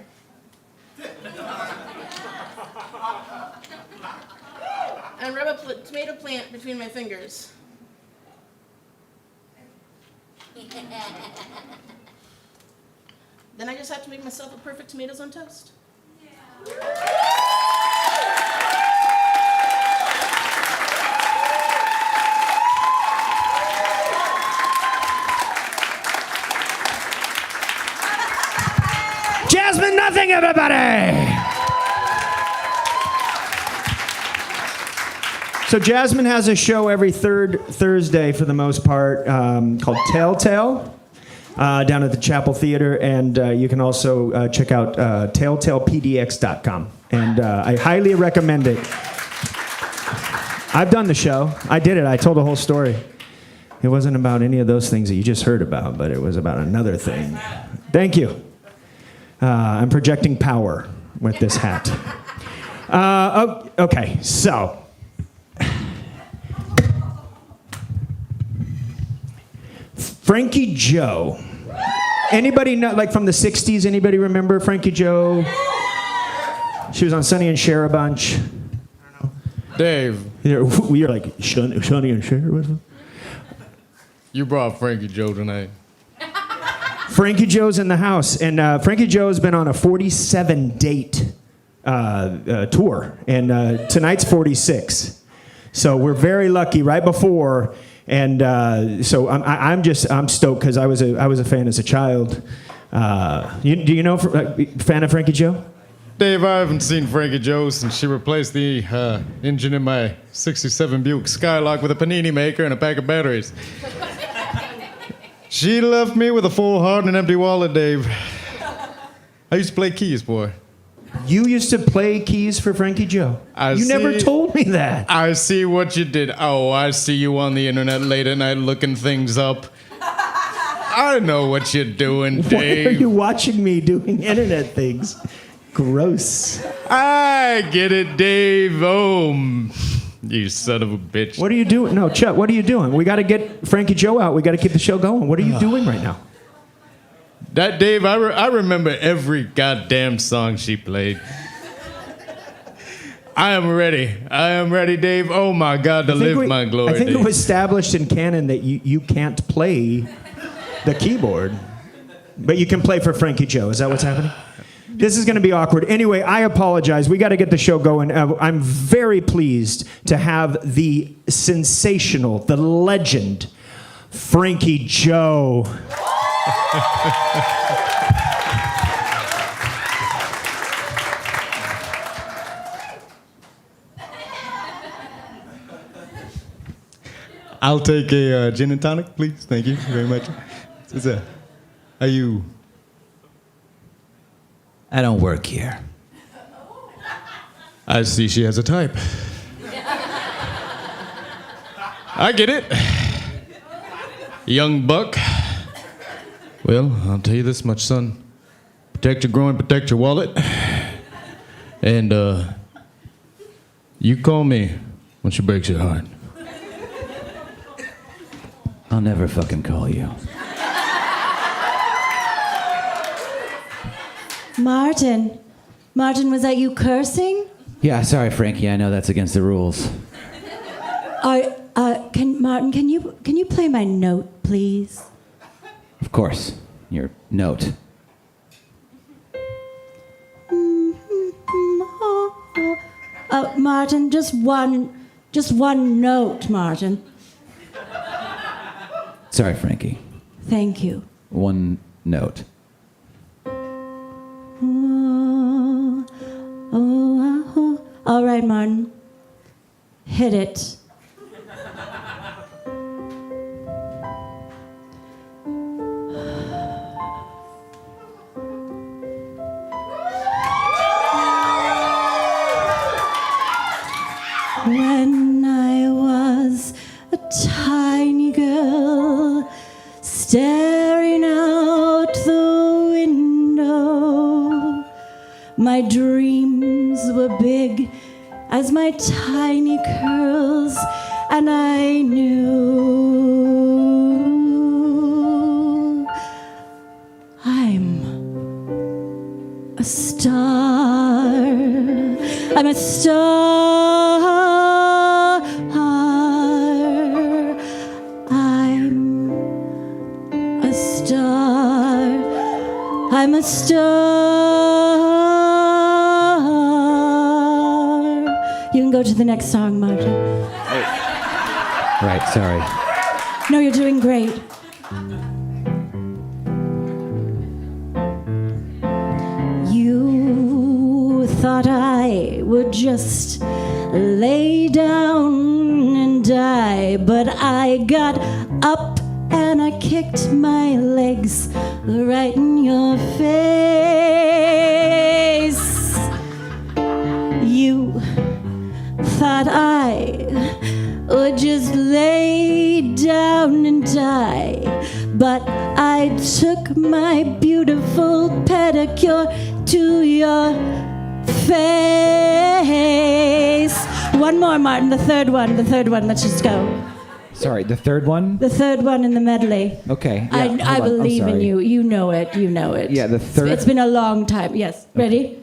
and rub a tomato plant between my fingers, then I just have to make myself a perfect tomatoes on toast. Jasmine Nothing, everybody! So Jasmine has a show every third Thursday, for the most part, called Telltale, down at the Chapel Theater, and you can also check out telltalepdx.com, and I highly recommend it. I've done the show. I did it. I told the whole story. It wasn't about any of those things that you just heard about, but it was about another thing. Thank you. I'm projecting power with this hat. Okay, so. Frankie Joe. Anybody know, from the 60s, anybody remember Frankie Joe? She was on Sonny and Cher a bunch. Dave, You're like, Sonny and Cher? you brought Frankie Joe tonight. Frankie Joe's in the house, and Frankie Joe's been on a 47-date tour, and tonight's 46. So we're very lucky. Right before, and so I'm stoked because I was a fan as a child. Do you know fan of Frankie Joe? Dave, I haven't seen Frankie Joe since she replaced the engine in my '67 Buick Skylark with a panini maker and a pack of batteries. She left me with a full heart and an empty wallet, Dave. I used to play keys, boy. You used to play keys for Frankie Joe. You never told me that. I see what you did. Oh, I see you on the internet late at night looking things up. I know what you're doing, Dave. Why are you watching me doing internet things? Gross. I get it, Dave. Oh, you son of a bitch. What are you doing? No, Chet, what are you doing? We got to get Frankie Joe out. We got to keep the show going. What are you doing right now? That Dave, I remember every goddamn song she played. I am ready, Dave. Oh my God, to live my glory I think days. it was established in canon that you can't play the keyboard, but you can play for Frankie Joe. Is that what's happening? This is going to be awkward. Anyway, I apologize. We got to get the show going. I'm very pleased to have the sensational, the legend, Frankie Joe. I'll take a gin and tonic, please. Thank you very much. What's that? Are you? I don't work here. I see she has a type. I get it. Young buck. Well, I'll tell you this much, son. Protect your groin, protect your wallet. And you call me when she breaks your heart. I'll never fucking call you. Martin, was that you cursing? Yeah, sorry, Frankie. I know that's against the rules. Martin, can you play my note, please? Of course. Your note. Martin, just one note, Martin. Sorry, Frankie. Thank you. One note. All right, Martin. Hit it. When I was a tiny girl, staring out the window, my dreams were big as my tiny curls, and I knew I'm a star. I'm a star. I'm a star. I'm a star. You can go to the next song, Martin. Right, sorry. No, you're doing great. You thought I would just lay down and die, but I got up and I kicked my legs right in your face. You thought I would just lay down and die, but I took my beautiful pedicure to your face. One more, Martin, the third one, let's just go. Sorry, the third one? The third one in the medley. Okay. I hold on, believe I'm in sorry. you. You know it. Yeah, the third- It's been a long time. Yes. Ready?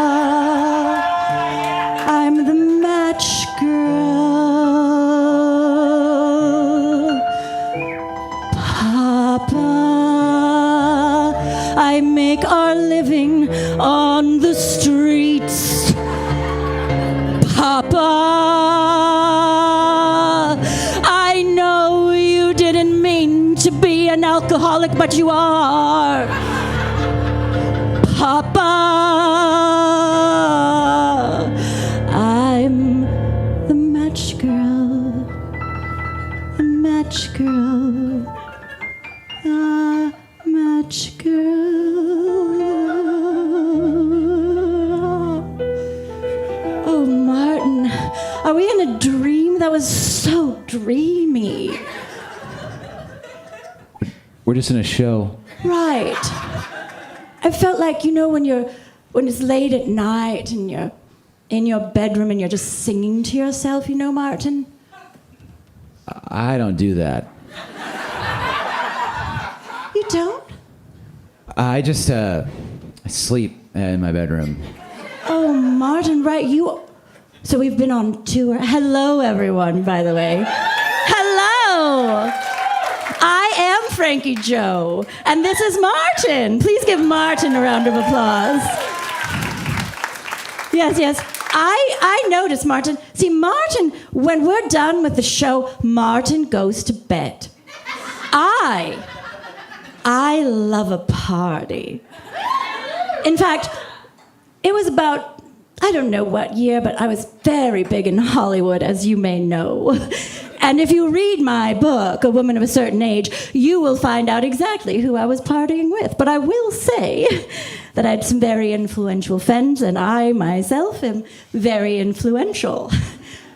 Papa, I'm the match girl. Papa, I make our living on the streets. Papa, I know you didn't mean to be an alcoholic, but you are. Papa, I'm the match girl, the match girl, the match girl. was so dreamy. We're just in a show. Right. I felt like, when it's late at night and you're in your bedroom and you're just singing to yourself, Martin? I don't do that. You don't? I just I sleep in my bedroom. Oh, Martin, right. So we've been on tour. Hello, everyone, by the way. Hello. I am Frankie Joe, and this is Martin. Please give Martin a round of applause. Yes. I noticed, Martin. See, Martin, when we're done with the show, Martin goes to bed. I love a party. In fact, it was about, I don't know what year, but I was very big in Hollywood, as you may know. And if you read my book, A Woman of a Certain Age, you will find out exactly who I was partying with. But I will say that I had some very influential friends, and I myself am very influential.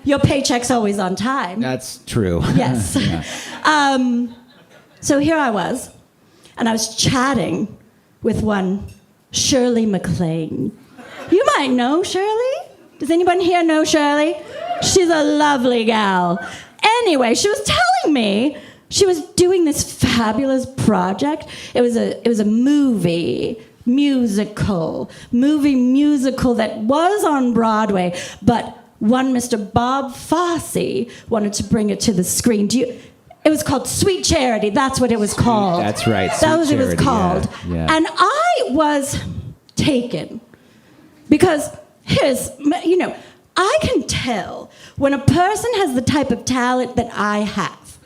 Your paycheck's always on time. That's true. Yes. Yeah. So here I was, and I was chatting with one Shirley MacLaine. You might know Shirley. Does anyone here know Shirley? She's a lovely gal. Anyway, she was telling me she was doing this fabulous project. It was a movie musical that was on Broadway, but one Mr. Bob Fosse wanted to bring it to the screen. It was called Sweet Charity. That's what it was called. That's right. That was what it was Charity, called. yeah. And I was taken because I can tell when a person has the type of talent that I have.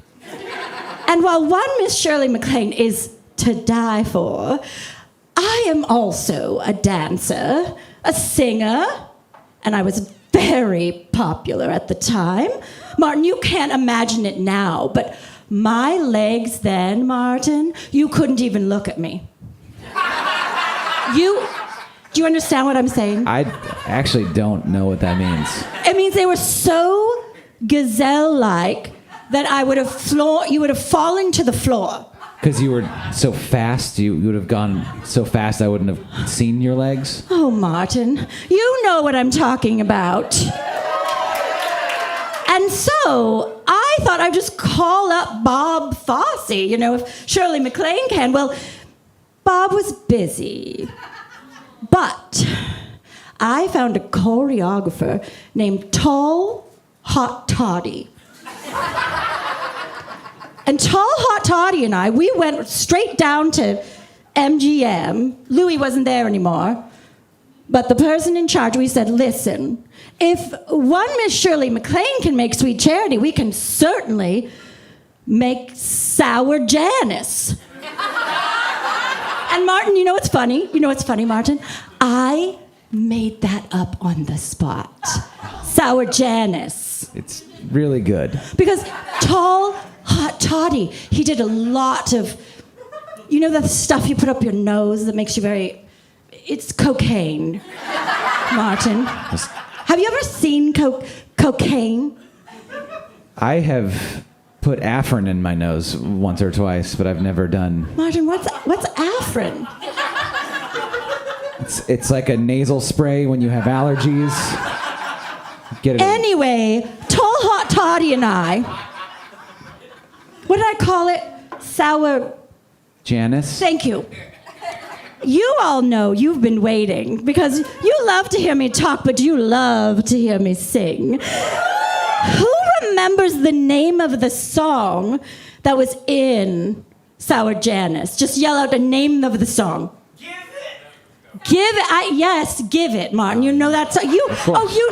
And while one Miss Shirley MacLaine is to die for, I am also a dancer, a singer, and I was very popular at the time. Martin, you can't imagine it now, but my legs then, Martin, you couldn't even look at me. Do you understand what I'm saying? I actually don't know what that means. It means they were so gazelle-like that you would have fallen to the floor. Because you were so fast, you would have gone so fast I wouldn't have seen your legs. Oh, Martin, you know what I'm talking about. And so I thought I'd just call up Bob Fosse, if Shirley MacLaine can. Well, Bob was busy. But I found a choreographer named Tall Hot Toddy. And Tall Hot Toddy and I, we went straight down to MGM. Louis wasn't there anymore. But the person in charge, we said, listen, if one Miss Shirley MacLaine can make Sweet Charity, we can certainly make Sour Janice. And Martin, you know what's funny? Martin? I made that up on the spot. Sour Janice. It's really good. Because Tall Hot Toddy, he did a lot of, the stuff you put up your nose that makes you it's cocaine, Martin. Have you ever seen cocaine? I have put Afrin in my nose once or twice, but I've never done. Martin, what's Afrin? It's like a nasal spray when you have allergies. Get it. Anyway, Tall Hot Toddy and I, what did I call it? Sour Janice. Thank you. You all know you've been waiting because you love to hear me talk, but you love to hear me sing. Who remembers the name of the song that was in Sour Janice? Just yell out the name of the song. Give it. Yes, Give It, Martin. You know that song. You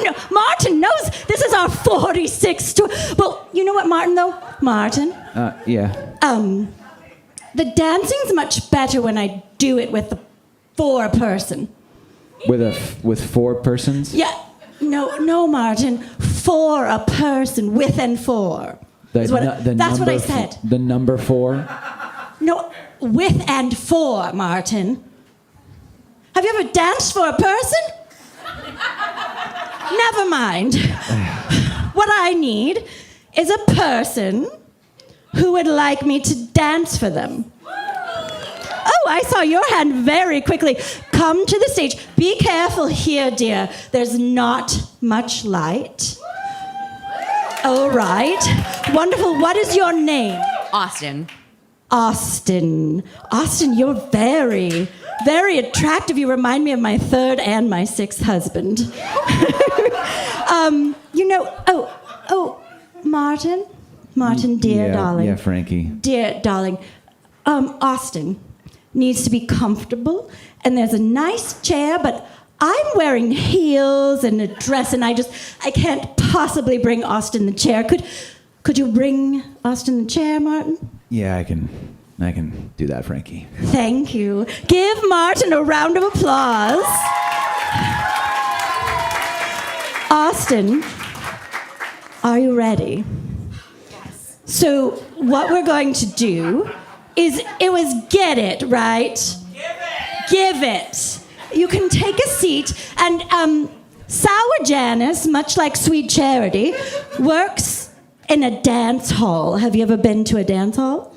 know. Martin knows. This is our 46th tour. Well, you know what, Martin, though? Martin. Yeah. The dancing's much better when I do it with four person. With four persons? Yeah. No, Martin. For a person, with and for. That's what I said. The number 4? No, with and for, Martin. Have you ever danced for a person? Never mind. What I need is a person who would like me to dance for them. Oh, I saw your hand very quickly. Come to the stage. Be careful here, dear. There's not much light. All right. Wonderful. What is your name? Austin. Austin. Austin, you're very, very attractive. You remind me of my third and my sixth husband. Martin? Martin, dear darling. Yeah, Frankie. Dear darling, Austin needs to be comfortable, and there's a nice chair, but I'm wearing heels and a dress, and I can't possibly bring Austin the chair. Could you bring Austin the chair, Martin? Yeah, I can do that, Frankie. Thank you. Give Martin a round of applause. Austin, are you ready? Yes. So what we're going to do is, it was get it, right? Give it. You can take a seat, and Sour Janice, much like Sweet Charity, works in a dance hall. Have you ever been to a dance hall?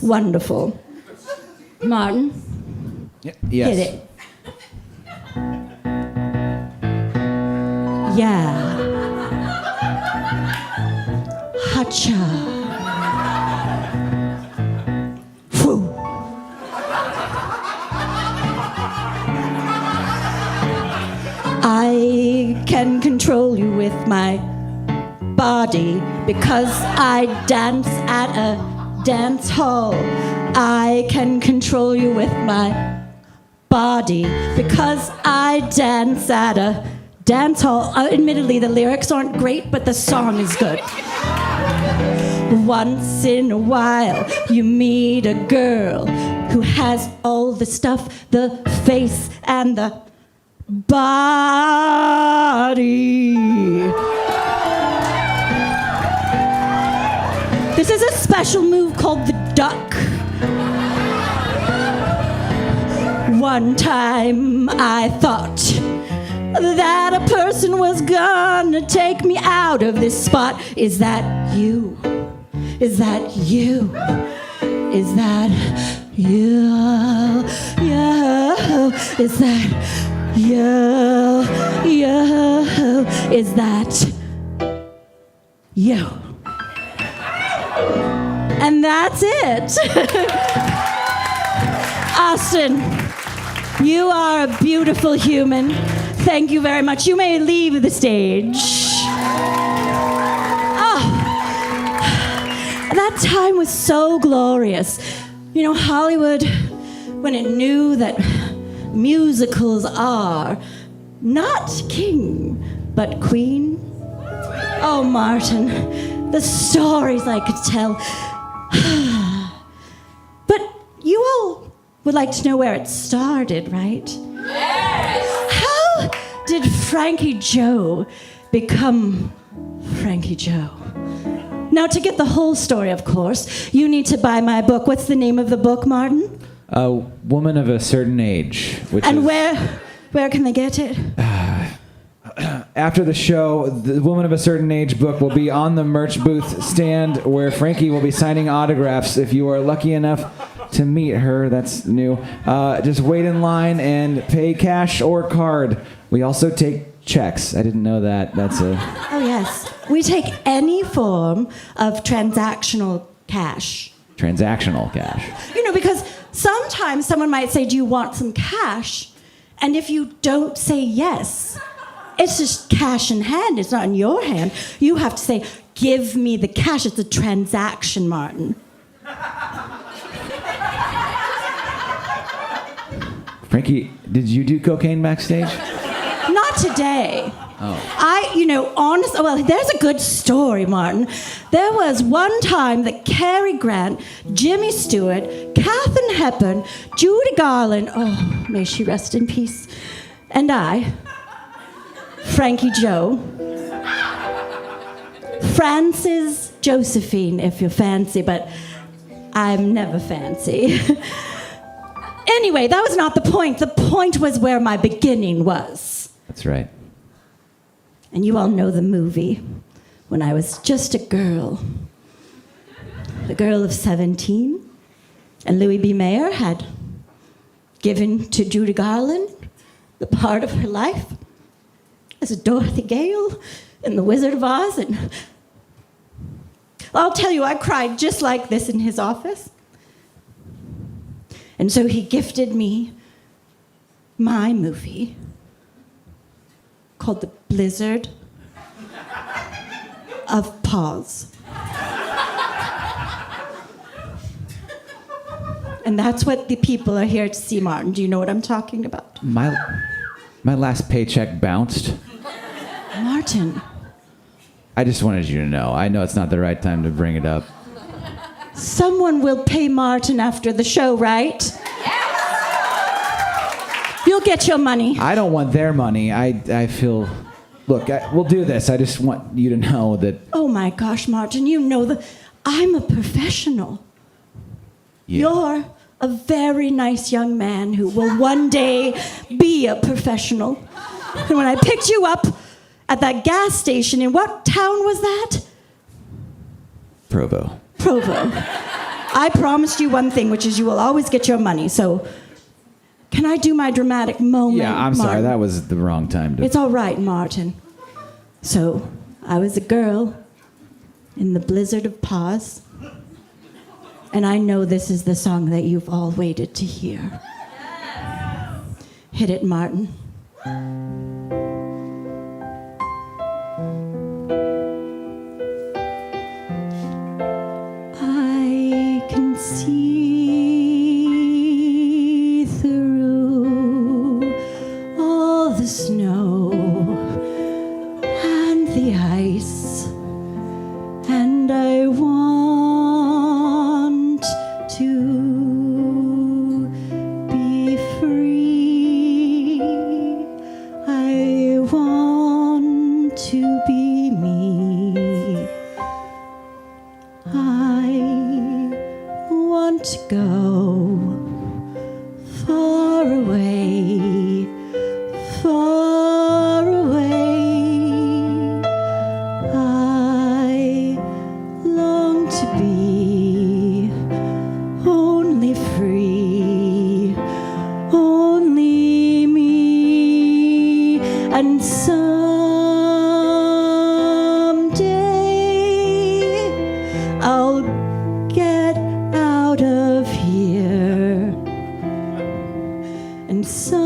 Wonderful. Martin? Yes. Hit it. Yeah. Hacha. Whew. I can control you with my body because I dance at a dance hall. I can control you with my body because I dance at a dance hall. Admittedly, the lyrics aren't great, but the song is good. Once in a while, you meet a girl who has all the stuff, the face and the body. This is a special move called the duck. One time I thought that a person was gonna take me out of this spot. Is that you? Is that you? Is that you? You? Is that you? You? Is that you? And that's it. Austin, you are a beautiful human. Thank you very much. You may leave the stage. Oh, that time was so glorious. You know, Hollywood, when it knew that musicals are not king, but queen. Oh, Martin, the stories I could tell. But you all would like to know where it started, right? How did Frankie Joe become Frankie Joe? Now, to get the whole story, of course, you need to buy my book. What's the name of the book, Martin? A Woman of a Certain Age. And where can they get it? After the show, the Woman of a Certain Age book will be on the merch booth stand where Frankie will be signing autographs. If you are lucky enough to meet her, that's new. Just wait in line and pay cash or card. We also take checks. I didn't know that. That's a... Oh, yes. We take any form of transactional cash. Transactional cash. You know, because sometimes someone might say, do you want some cash? And if you don't say yes, it's just cash in hand. It's not in your hand. You have to say, give me the cash. It's a transaction, Martin. Frankie, did you do cocaine backstage? Not today. Oh. Well, there's a good story, Martin. There was one time that Cary Grant, Jimmy Stewart, Katharine Hepburn, Judy Garland, oh, may she rest in peace, and I, Frankie Joe, Frances Josephine, if you're fancy, but I'm never fancy. Anyway, that was not the point. The point was where my beginning was. That's right. And you all know the movie. when I was just a girl of 17, and Louis B. Mayer had given to Judy Garland the part of her life as a Dorothy Gale in The Wizard of Oz. And I'll tell you, I cried just like this in his office. And so he gifted me my movie called The Blizzard of Pause. And that's what the people are here to see, Martin. Do you know what I'm talking about? My last paycheck bounced. Martin. I just wanted you to know. I know it's not the right time to bring it up. Someone will pay Martin after the show, right? Yes! You'll get your money. I don't want their money. I feel... Look, we'll do this. I just want you to know that... Oh my gosh, Martin, you know that I'm a professional. Yeah. You're a very nice young man who will one day be a professional. And when I picked you up at that gas station, in what town was that? Provo. I promised you one thing, which is you will always get your money. So, can I do my dramatic moment? Yeah, I'm sorry. Martin? That was the wrong time to... It's all right, Martin. So, I was a girl in the blizzard of pause. And I know this is the song that you've all waited to hear. Hit it, Martin. I can see through all the snow and the ice, and I want to be free. I want to be me. I want to go far away, far away. I long to be only free, only me, and someday I'll get out of here, and someday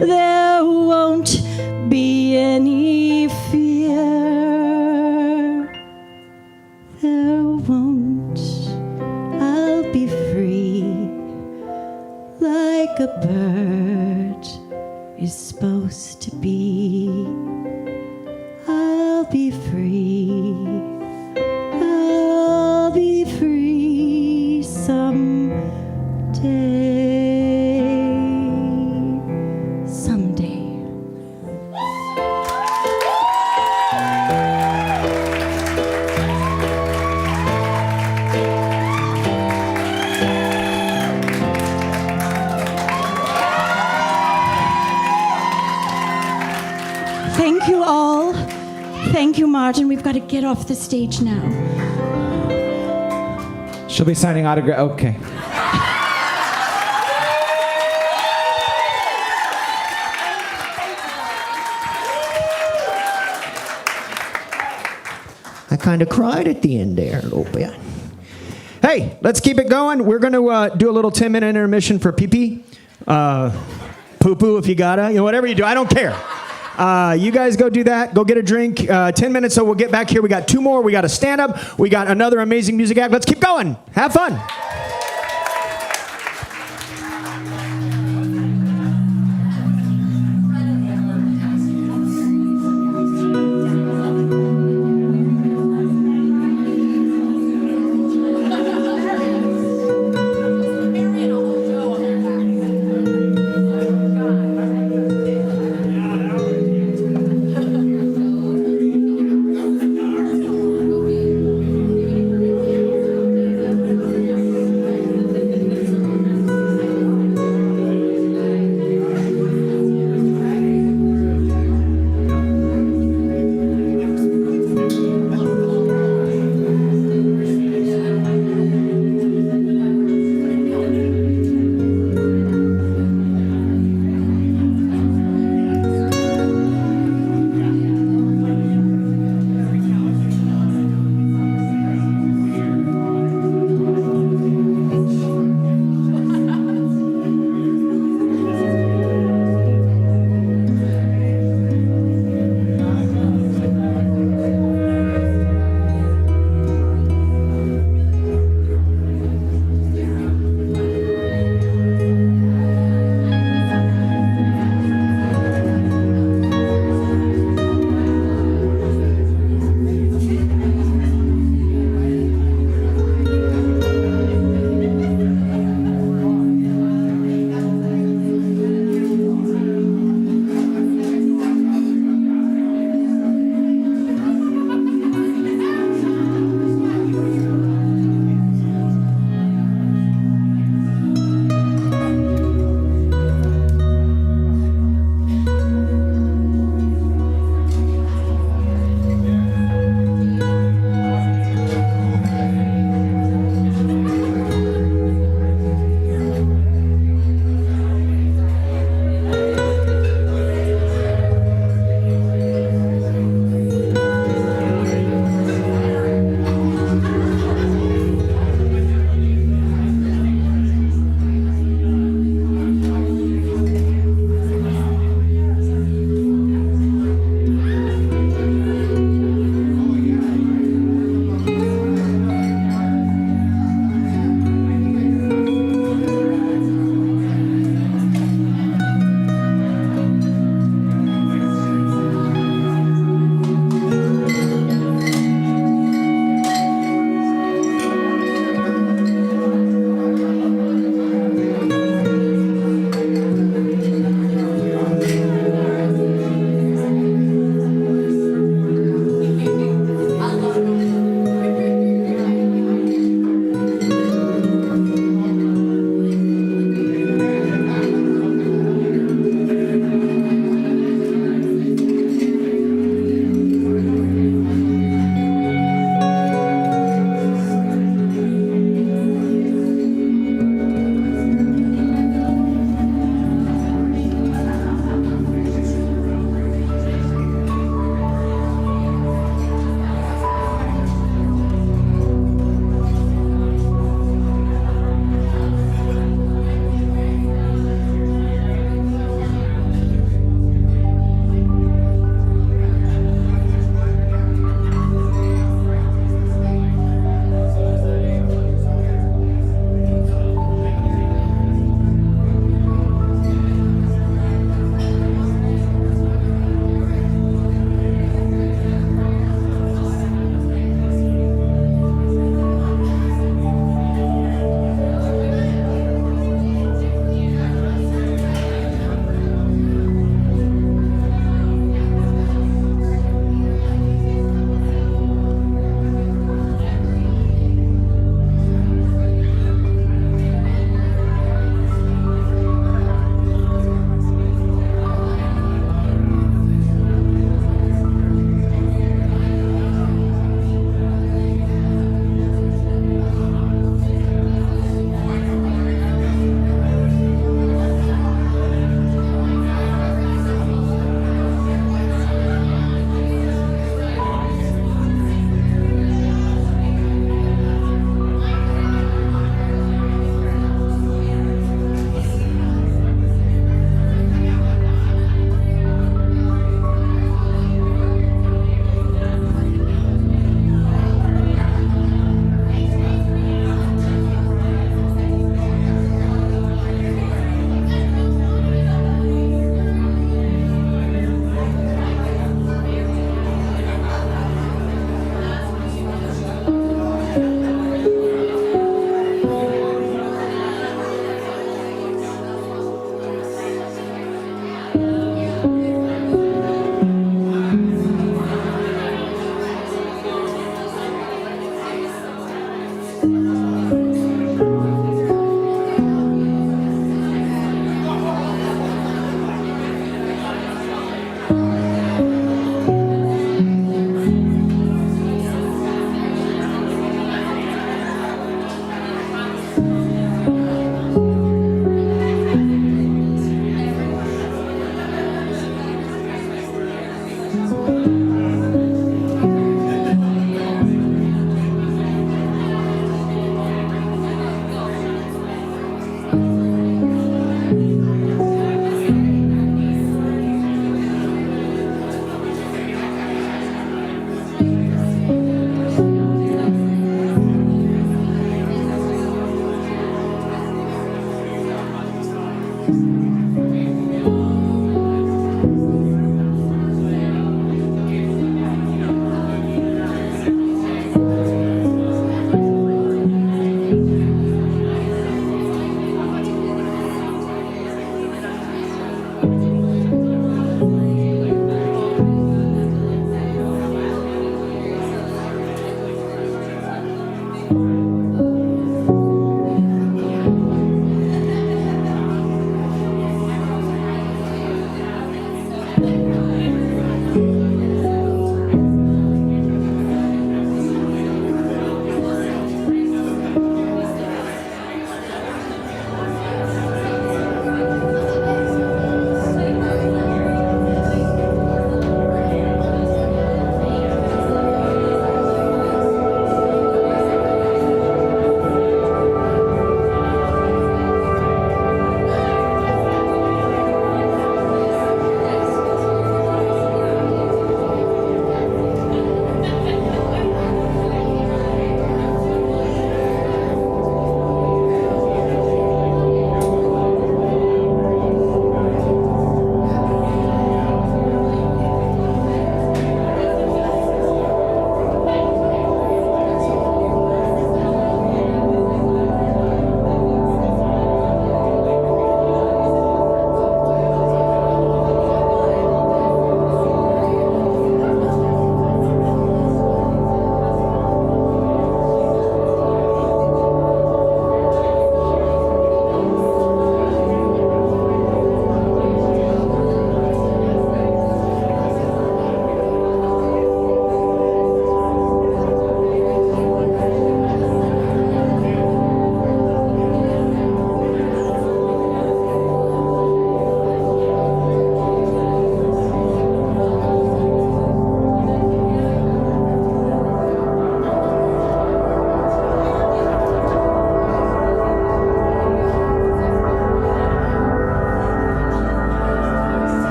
there won't be any fear. There won't. I'll be free, like a bird is supposed to be. I'll be free. I'll be free someday. Someday. Thank you all. Thank you, Martin. We've got to get off the stage now. She'll be signing autograph. Okay. I kind of cried at the end there a little bit. Hey, let's keep it going. We're going to do a little 10-minute intermission for pee-pee. Poo-poo if you gotta. You know, whatever you do. I don't care. You guys go do that. Go get a drink. 10 minutes, so we'll get back here. We got 2 more. We got a stand-up. We got another amazing music act. Let's keep going. Have fun.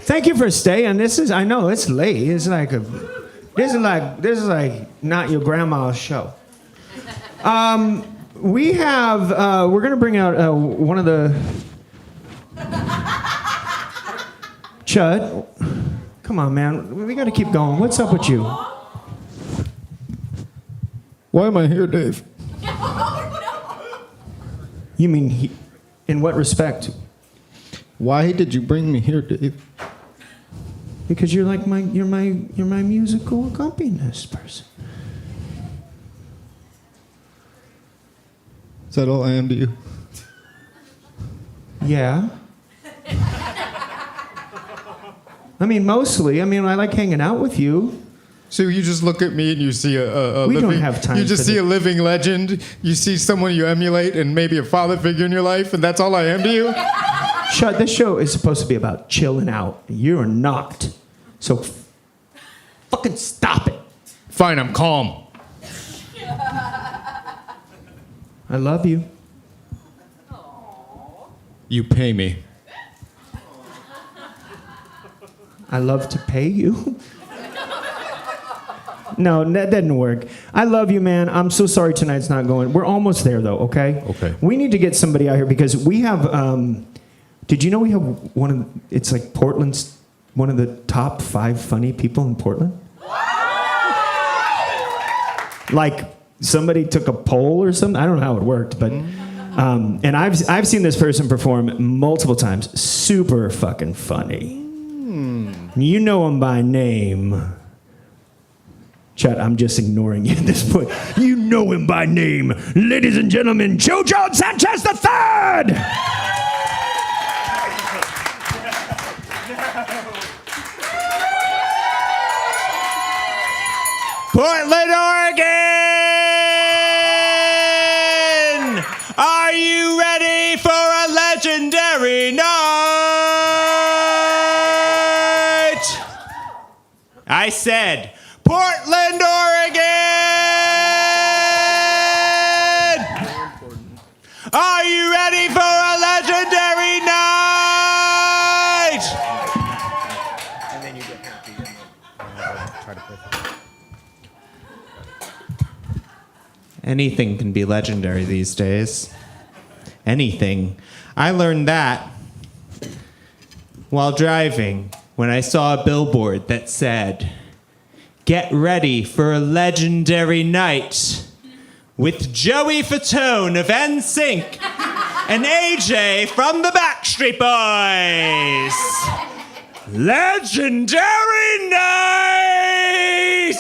Thank you for staying. I know it's late. This is like not your grandma's show. We're gonna bring out one of the. Chud, come on, man. We gotta keep going. What's up with you? Why am I here, Dave? You mean in what respect? Why did you bring me here, Dave? Because you're like you're my musical accompanist person. Is that all I am to you? Yeah. I mean, mostly. I mean, I like hanging out with you. So you just look at me and you see a We living... don't have time You just for see this. a living legend. You see someone you emulate and maybe a father figure in your life, and that's all I am to you? Shut. This show is supposed to be about chilling out. You're not. So fucking stop it. Fine, I'm calm. I love you. You pay me. I love to pay you. No, that didn't work. I love you, man. I'm so sorry tonight's not going. We're almost there, though, okay? Okay. We need to get somebody out here because we have, did you know we have it's like Portland's, one of the top 5 funny people in Portland? Like somebody took a poll or something. I don't know how it worked, but, and I've seen this person perform multiple times. Super fucking funny. You know him by name. Chet, I'm just ignoring you at this point. You know him by name. Ladies and gentlemen, Jojo Sanchez III! Portland, Oregon! Are you ready for a legendary night? I said, Portland, Oregon! Are you ready for a legendary night? And then you get happy and try to play. Anything can be legendary these days. Anything. I learned that while driving when I saw a billboard that said, "Get ready for a legendary night with Joey Fatone of NSYNC and AJ from the Backstreet Boys. Legendary night!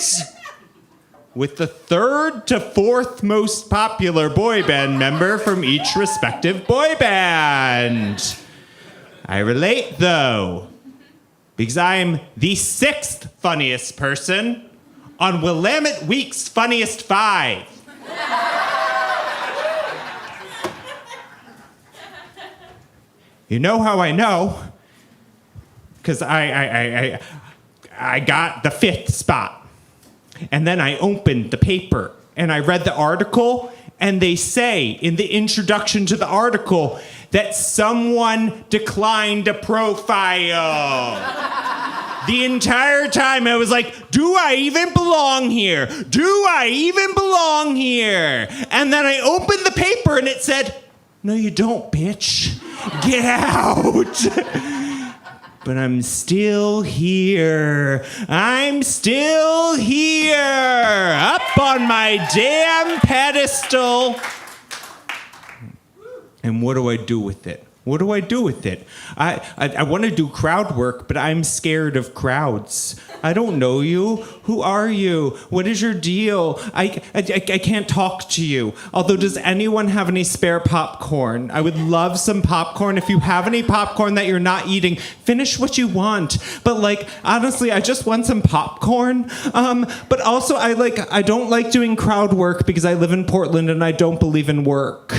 With the 3rd to 4th most popular boy band member from each respective boy band. I relate, though, because I'm the 6th funniest person on Willamette Week's Funniest 5. You know how I know? Because I got the 5th spot. And then I opened the paper and I read the article, and they say in the introduction to the article that someone declined a profile. The entire time I was like, do I even belong here? Do I even belong here? And then I opened the paper and it said, no, you don't, bitch. Get out. But I'm still here. I'm still here. Up on my damn pedestal. And what do I do with it? What do I do with it? I want to do crowd work, but I'm scared of crowds. I don't know you. Who are you? What is your deal? I can't talk to you. Although, does anyone have any spare popcorn? I would love some popcorn. If you have any popcorn that you're not eating, finish what you want. But like, honestly, I just want some popcorn. But also, I don't like doing crowd work because I live in Portland and I don't believe in work.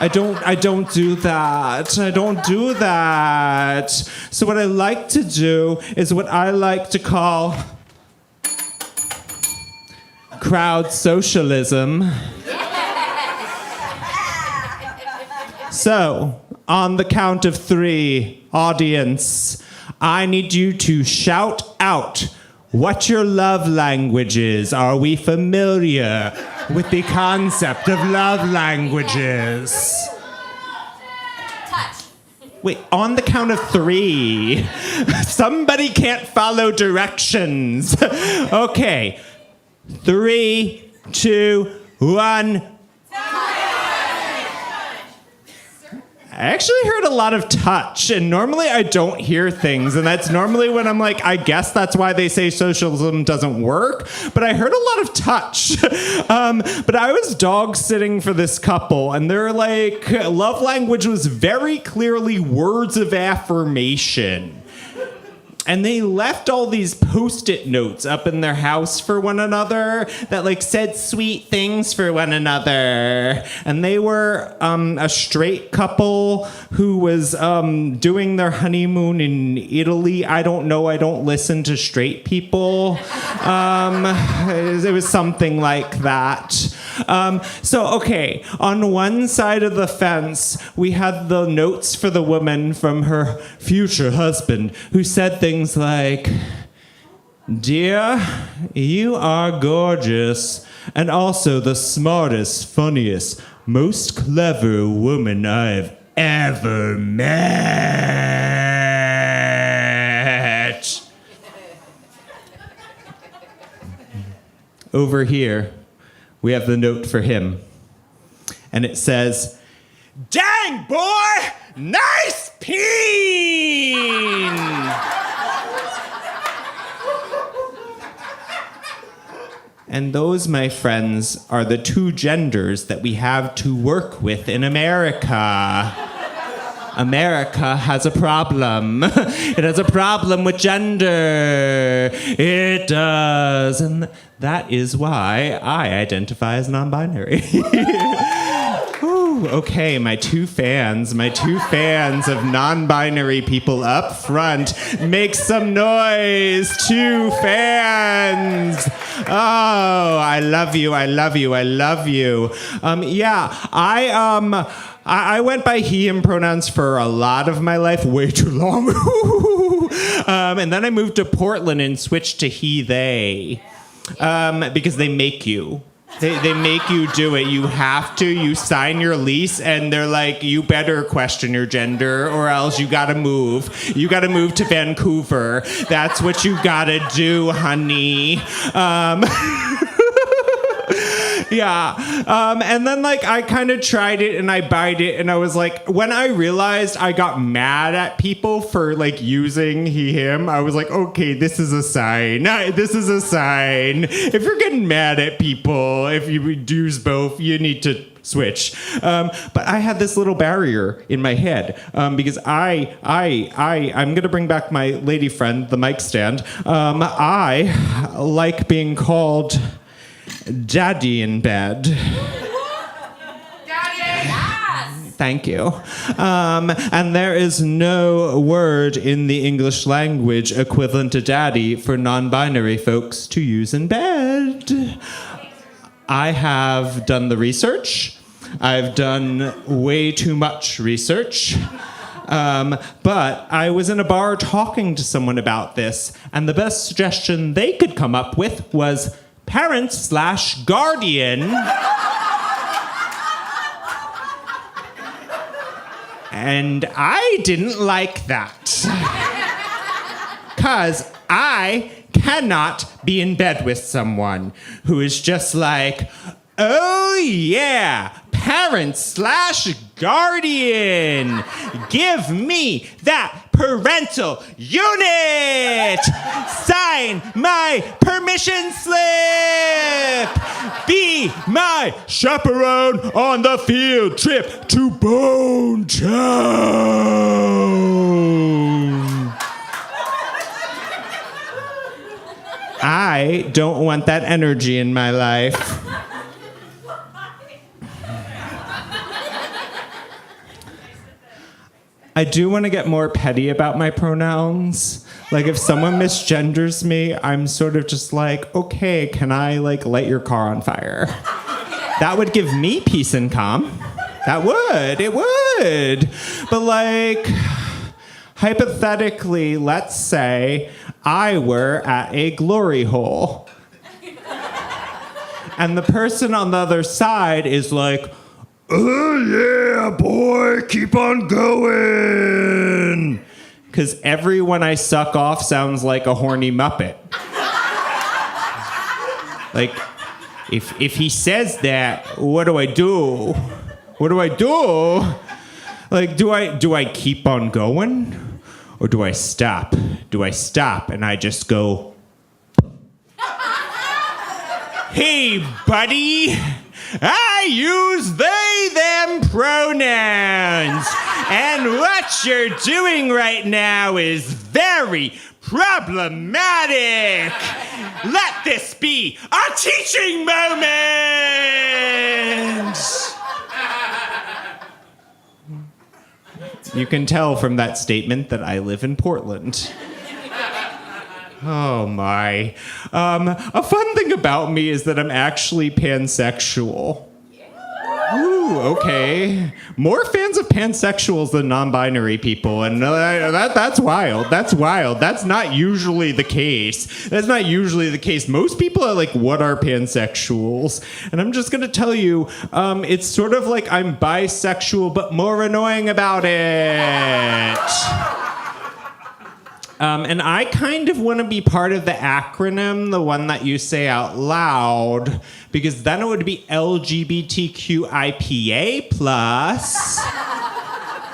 I don't do that. I don't do that. So what I like to do is what I like to call crowd socialism. So, on the count of 3, audience, I need you to shout out what your love language is. Are we familiar with the concept of love languages? Wait, on the count of 3. Somebody can't follow directions. Okay. 3, 2, 1. I actually heard a lot of touch, and normally I don't hear things, and that's normally when I'm like, I guess that's why they say socialism doesn't work, but I heard a lot of touch. But I was dog sitting for this couple, and their love language was very clearly words of affirmation. And they left all these Post-it notes up in their house for one another that said sweet things for one another. And they were a straight couple who was doing their honeymoon in Italy. I don't know. I don't listen to straight people. It was something like that. Okay, on one side of the fence, we had the notes for the woman from her future husband who said things like, "Dear, you are gorgeous, and also the smartest, funniest, most clever woman I've ever met." Over here, we have the note for him. And it says, "Dang, boy! Nice peen!" And those, my friends, are the 2 genders that we have to work with in America. America has a problem. It has a problem with gender. It does. And that is why I identify as non-binary. Okay, my two fans of non-binary people up front, make some noise. 2 fans. Oh, I love you. I went by he, him pronouns for a lot of my life, way too long. And then I moved to Portland and switched to he, they, because they make you. They make you do it. You have to. You sign your lease, and they're like, you better question your gender, or else you gotta move. You gotta move to Vancouver. That's what you gotta do, honey. And then I kind of tried it and I buyed it, and I was like, when I realized I got mad at people for using he, him, I was like, okay, this is a sign. This is a sign. If you're getting mad at people, if you use both, you need to switch. But I had this little barrier in my head because I'm gonna bring back my lady friend, the mic stand. I like being called Daddy in bed. Daddy! Yes! Thank you. And there is no word in the English language equivalent to daddy for non-binary folks to use in bed. I have done the research. I've done way too much research. But I was in a bar talking to someone about this, and the best suggestion they could come up with was parent/guardian. And I didn't like that. 'Cause I cannot be in bed with someone who is just like, oh yeah, parent/guardian. Give me that parental unit. Sign my permission slip. Be my chaperone on the field trip to Bone Town. I don't want that energy in my life. I do want to get more petty about my pronouns. If someone misgenders me, I'm sort of just like, okay, can I light your car on fire? That would give me peace and calm. That would. It would. But hypothetically, let's say I were at a glory hole. And the person on the other side is like, oh yeah, boy, keep on going. Because everyone I suck off sounds like a horny Muppet. Like, if he says that, what do I do? What do I do? Like, do I keep on going? Or do I stop? Do I stop and I just go, hey, buddy, I use they, them pronouns. And what you're doing right now is very problematic. Let this be a teaching moment. You can tell from that statement that I live in Portland. Oh my. A fun thing about me is that I'm actually pansexual. Ooh, okay. More fans of pansexuals than non-binary people, and that's wild. That's wild. That's not usually the case. That's not usually the case. Most people are like, what are pansexuals? And I'm just gonna tell you, it's sort of like I'm bisexual, but more annoying about it. And I kind of want to be part of the acronym, the one that you say out loud, because then it would be LGBTQIPA+.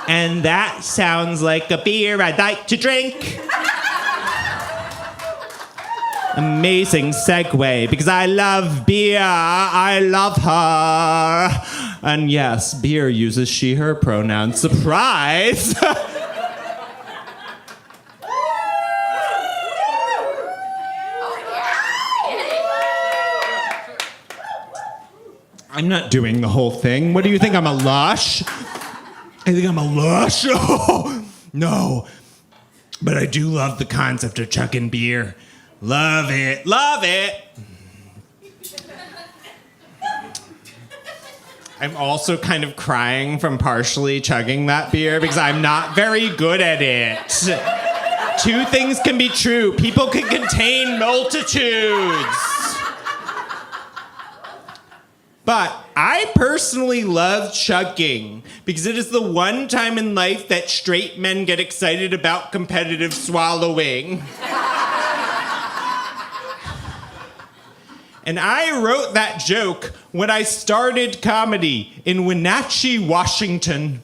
And that sounds like a beer I'd like to drink. Amazing segue, because I love beer. I love her. And yes, beer uses she, her pronouns. Surprise! I'm not doing the whole thing. What do you think, I'm a lush? I think I'm a lush? Oh, no. But I do love the concept of chugging beer. Love it. Love it. I'm also kind of crying from partially chugging that beer because I'm not very good at it. Two things can be true. People can contain multitudes. But I personally love chugging because it is the one time in life that straight men get excited about competitive swallowing. And I wrote that joke when I started comedy in Wenatchee, Washington.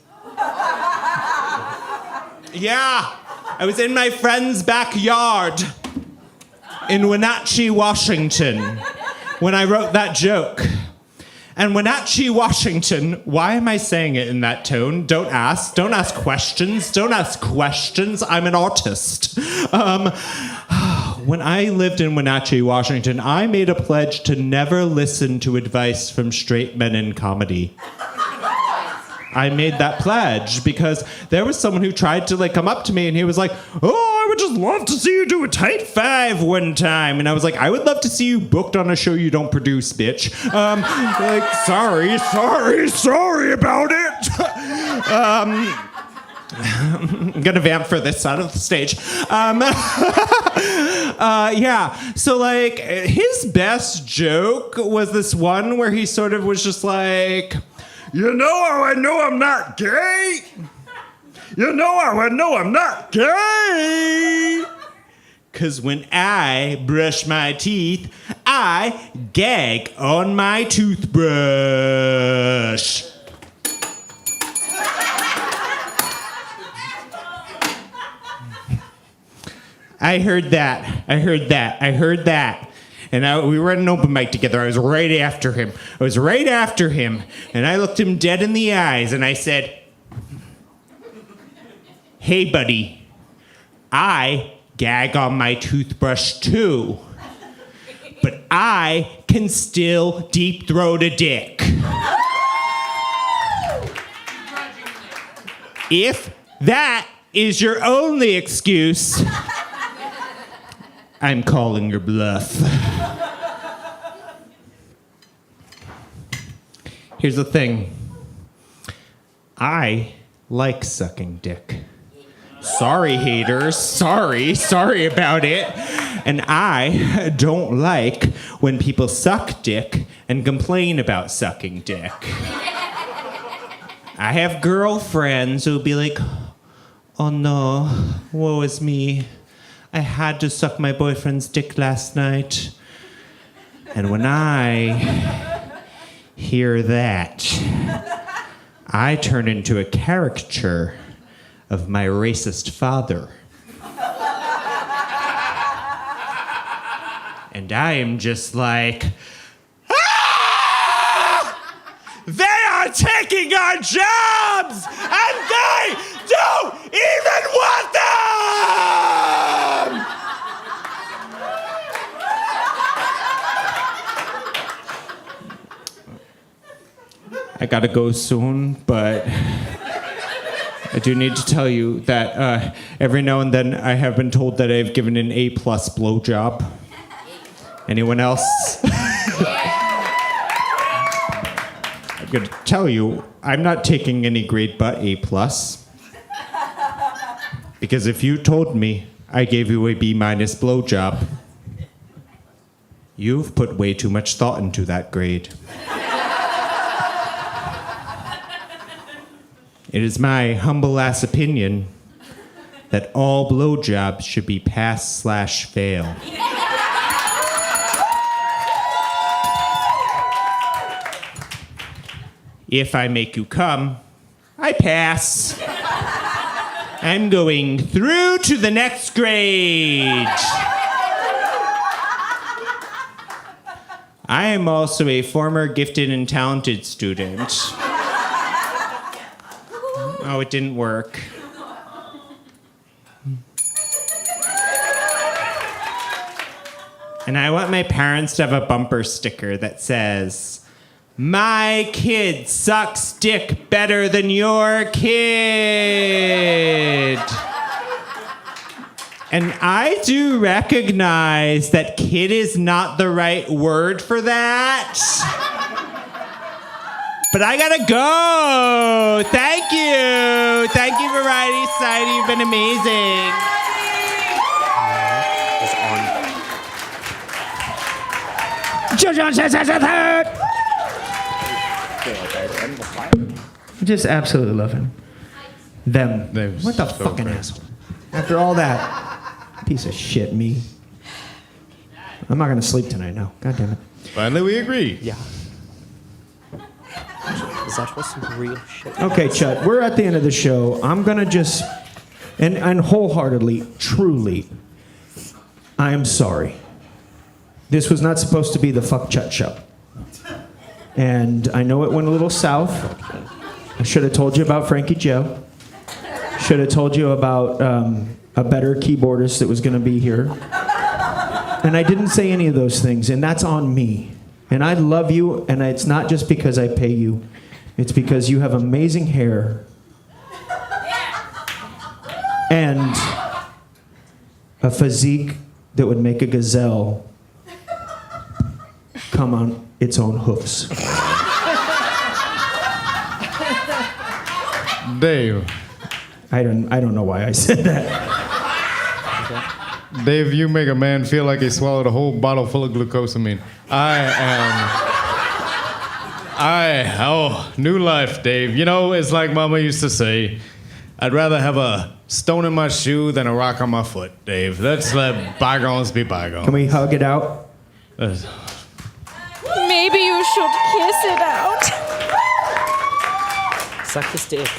Yeah, I was in my friend's backyard in Wenatchee, Washington when I wrote that joke. And Wenatchee, Washington, why am I saying it in that tone? Don't ask. Don't ask questions. Don't ask questions. I'm an artist. When I lived in Wenatchee, Washington, I made a pledge to never listen to advice from straight men in comedy. I made that pledge because there was someone who tried to come up to me and he was like, oh, I would just love to see you do a tight five one time. And I was like, I would love to see you booked on a show you don't produce, bitch. Sorry about it. I'm gonna vamp for this out of the stage. Yeah, so his best joke was this one where he sort of was just like, you know how I know I'm not gay? You know how I know I'm not gay? 'Cause when I brush my teeth, I gag on my toothbrush. I heard that. And we were at an open mic together. I was right after him. And I looked him dead in the eyes and I said, hey, buddy, I gag on my toothbrush too. But I can still deep throat a dick. If that is your only excuse, I'm calling your bluff. Here's the thing. I like sucking dick. Sorry, haters. Sorry about it. And I don't like when people suck dick and complain about sucking dick. I have girlfriends who'll be like, oh no, woe is me. I had to suck my boyfriend's dick last night. And when I hear that, I turn into a caricature of my racist father. And I am just like, ah! They are taking our jobs! And they don't even want them! I gotta go soon, but I do need to tell you that every now and then I have been told that I've given an A+ blowjob. Anyone else? I'm gonna tell you, I'm not taking any grade but A+. Because if you told me I gave you a B- blowjob, you've put way too much thought into that grade. It is my humble ass opinion that all blowjobs should be pass/fail. If I make you come, I pass. I'm going through to the next grade. I am also a former gifted and talented student. Oh, it didn't work. And I want my parents to have a bumper sticker that says, "My kid sucks dick better than your kid." And I do recognize that kid is not the right word for that. But I gotta go. Thank you. Thank you, Variety Society. You've been amazing. Just absolutely love him. Them. They're What the so fucking great. asshole? After all that, piece of shit, me. I'm not gonna sleep tonight. No, God damn it. Finally, we agree. Yeah. Is that supposed to be real shit? Okay, Chud, we're at the end of the show. I'm gonna just, and wholeheartedly, truly, I am sorry. This was not supposed to be the Fuck Chut show. And I know it went a little south. I should have told you about Frankie Joe. Should have told you about a better keyboardist that was gonna be here. And I didn't say any of those things, and that's on me. And I love you, and it's not just because I pay you. It's because you have amazing hair. And a physique that would make a gazelle come on its own hoofs. Dave. I don't know why I said that. Dave, you make a man feel like he swallowed a whole bottle full of glucosamine. New life, Dave. You know, it's like Mama used to say, I'd rather have a stone in my shoe than a rock on my foot, Dave. Let's let bygones be bygones. Can we hug it out? Maybe you should kiss it out. Suck his dick.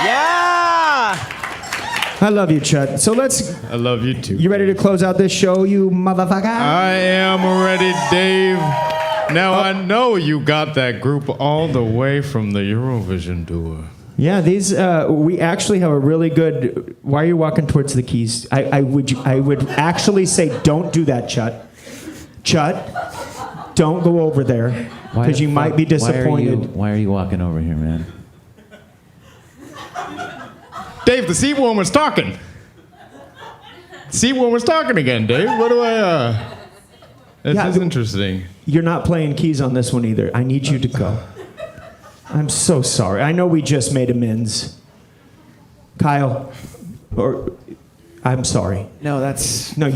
Yeah! I love you, Chud. So I love you too. you ready to close out this show, you motherfucker? I am ready, Dave. Now, I know you got that group all the way from the Eurovision tour. Yeah, these we actually have a really good. Why are you walking towards the keys? I would actually say don't do that, Chud. Chud, don't go over there because you might be disappointed. Why are you walking over here, man? Dave, the seat warmer's talking. Seat warmer's talking again, Dave. What do I? This Yeah, is interesting. You're not playing keys on this one either. I need you to go. I'm so sorry. I know we just made amends. Kyle, I'm sorry. No, that's. No,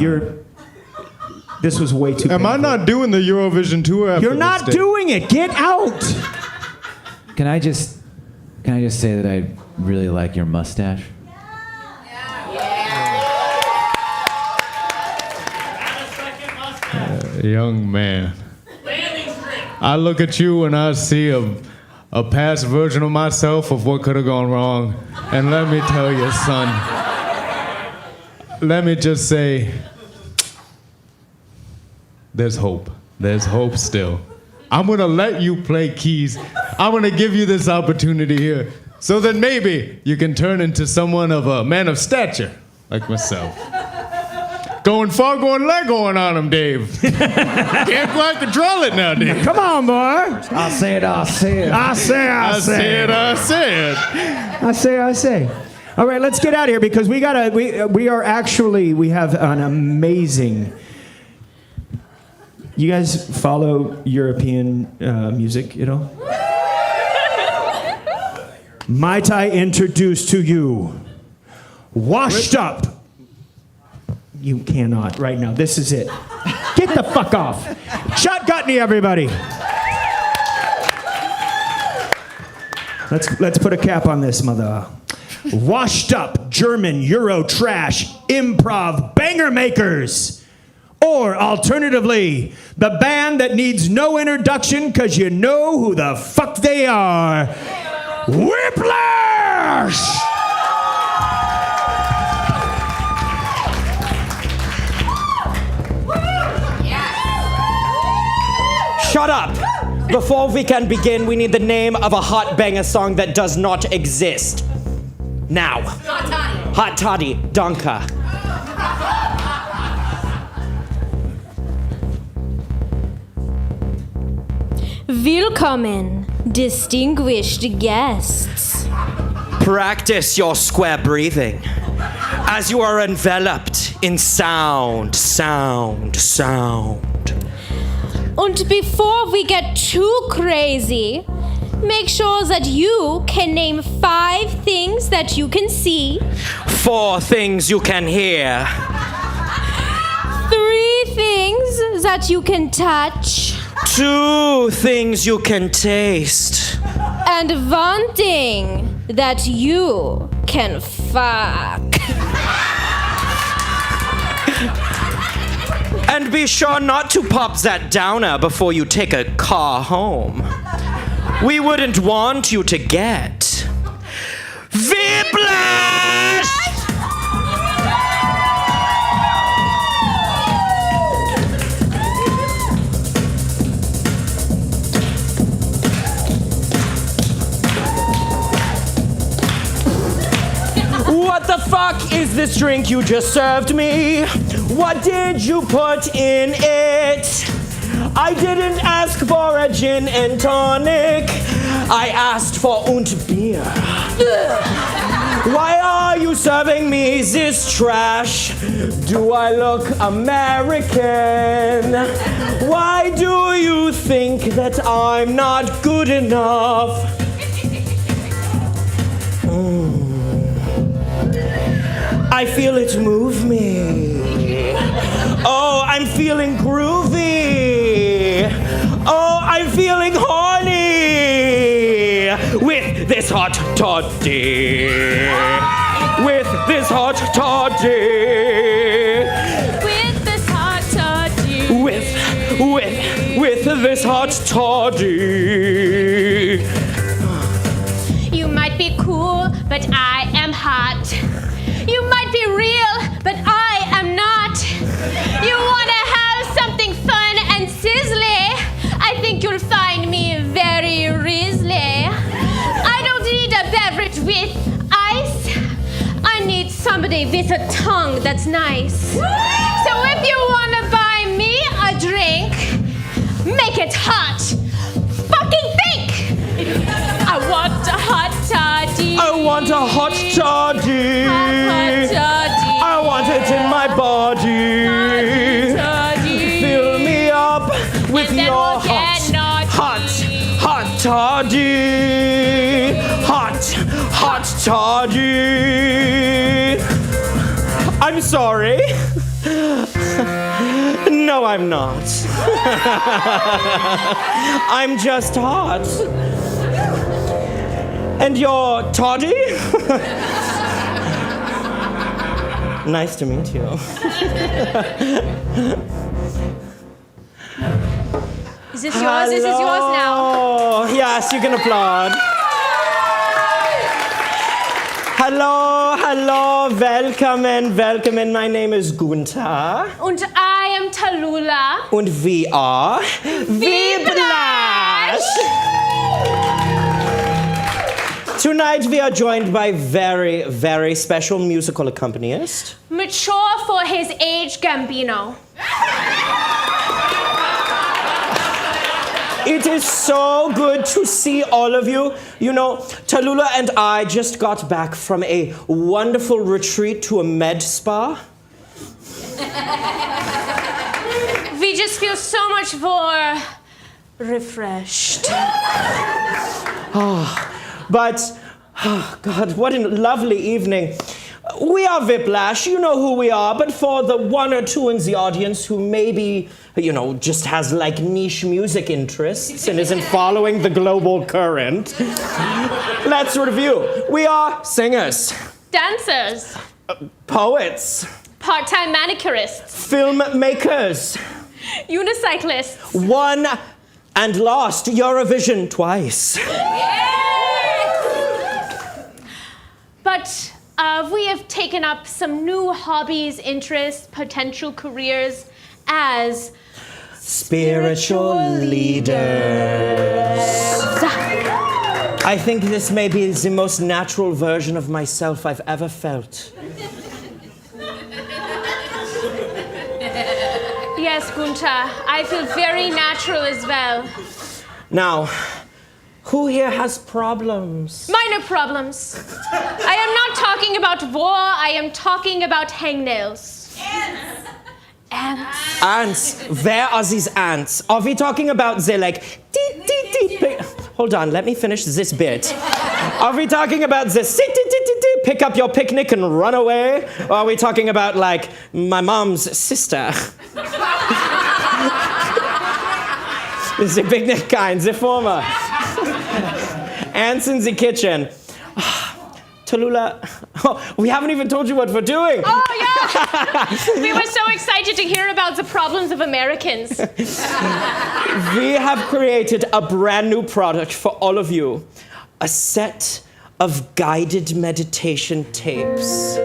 this was way too Am I painful. not doing the Eurovision tour after You're this not day? doing it. Get out. Can I just say that I really like your mustache? Young man. I look at you and I see a past version of myself of what could have gone wrong. And let me tell you, son, let me just say, there's hope. There's hope still. I'm gonna let you play keys. I'm gonna give you this opportunity here so that maybe you can turn into someone of a man of stature like myself. Going Fargo and Legoing on him, Dave. Can't quite control it now, Dave. Come on, boy. I say it. I say. I said. I say. All right, let's get out of here because we have an amazing. You guys follow European music, you know? Might I introduce to you, Washed Up. You cannot right now. This is it. Get the fuck off. Shot Gutney, everybody. Let's put a cap on this, mother. Washed Up German Euro trash improv banger makers. Or alternatively, the band that needs no introduction because you know who the fuck they are. Whiplash! Shut up! Before we can begin, we need the name of a hot banger song that does not exist. Now. Hot Toddy. Danke. Willkommen, distinguished guests. Practice your square breathing as you are enveloped in sound. And before we get too crazy, make sure that you can name 5 things that you can see, 4 things you can hear, 3 things that you can touch, 2 things you can taste, and 1 thing that you can fuck. And be sure not to pop that downer before you take a car home. We wouldn't want you to get whiplash! What the fuck is this drink you just served me? What did you put in it? I didn't ask for a gin and tonic. I asked for und beer. Why are you serving me this trash? Do I look American? Why do you think that I'm not good enough? I feel it move me. Oh, I'm feeling groovy. Oh, I'm feeling horny with this hot toddy. With this hot toddy. With this hot toddy. With this hot toddy. You might be cool, but I am hot. You might be real, but I am not. You want to have something fun and sizzly? I think you'll find me very rizzly. I don't need a beverage with ice. I need somebody with a tongue that's nice. So if you want to buy me a drink, make it hot. Fucking think! I want a hot toddy. I want a hot toddy. Hot toddy. I want it in my body. Hot toddy. Fill me up with And then your we'll get naughty. hot toddy. Hot toddy. I'm sorry. No, I'm not. I'm just hot. And you're toddy? Nice to meet you. Is this yours? This is yours now. Oh, yes, you can applaud. Hello, welcome. My name is Gunther. Und I am Tallulah. Und wir are Whiplash. Tonight we are joined by very, very special musical accompanist. Mature for his age, Gambino. It is so good to see all of you. You know, Tallulah and I just got back from a wonderful retreat to a med spa. We just feel so much more refreshed. But, oh God, what a lovely evening. We are Whiplash, you know who we are, but for the one or two in the audience who maybe, you know, just has like niche music interests and isn't following the global current, let's review. We are singers, Dancers. poets, Part-time manicurists. filmmakers, Unicyclists. won and lost Eurovision twice. But we have taken up some new hobbies, interests, potential careers as Spiritual leaders. I think this may be the most natural version of myself I've ever felt. Yes, Gunther, I feel very natural as well. Now, who here has problems? Minor problems. I am not talking about war, I am talking about hangnails. Ants. Ants. Where are these ants? Are we talking about the like dee dee dee? Hold on, let me finish this bit. Are we talking about the sit dee dee dee dee, pick up your picnic and run away? Or are we talking about like my mom's sister? The picnic kind, the former. Ants in the kitchen. Tallulah, we haven't even told you what we're doing. Oh, yeah! We were so excited to hear about the problems of Americans. We have created a brand new product for all of you. A set of guided meditation tapes.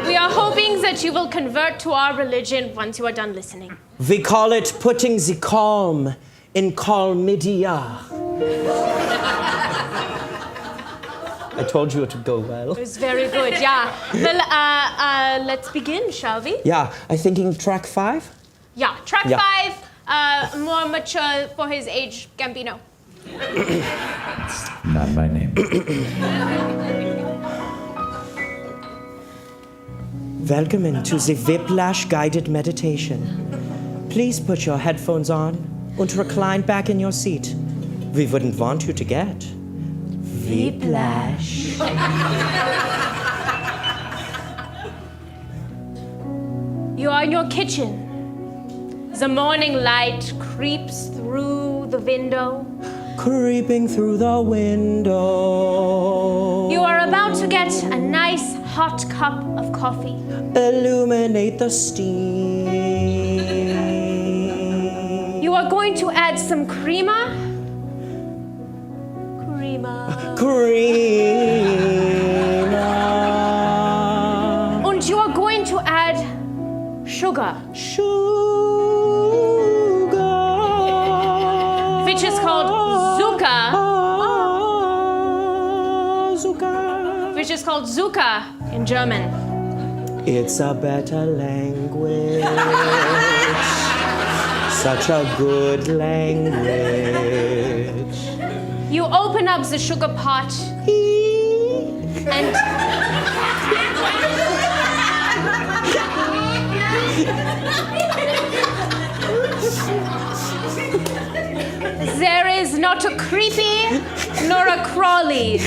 We are hoping that you will convert to our religion once you are done listening. We call it putting the calm in calmidia. I told you it would go well. It was very good, yeah. Well, let's begin, shall we? Yeah, I'm thinking track 5. Yeah, track Yeah. 5, more mature for his age, Gambino. Not my name. Welcome to the Whiplash guided meditation. Please put your headphones on and recline back in your seat. We wouldn't want you to get Whiplash. You are in your kitchen. The morning light creeps through the window. Creeping through the window. You are about to get a nice hot cup of coffee. Illuminate the steam. You are going to add some creamer. Creamer. And you are going to add sugar. Which is called Zucker. Which is called Zucker in German. It's a better language. Such a good language. You open up the sugar pot and Because there is not a creepy nor a crawly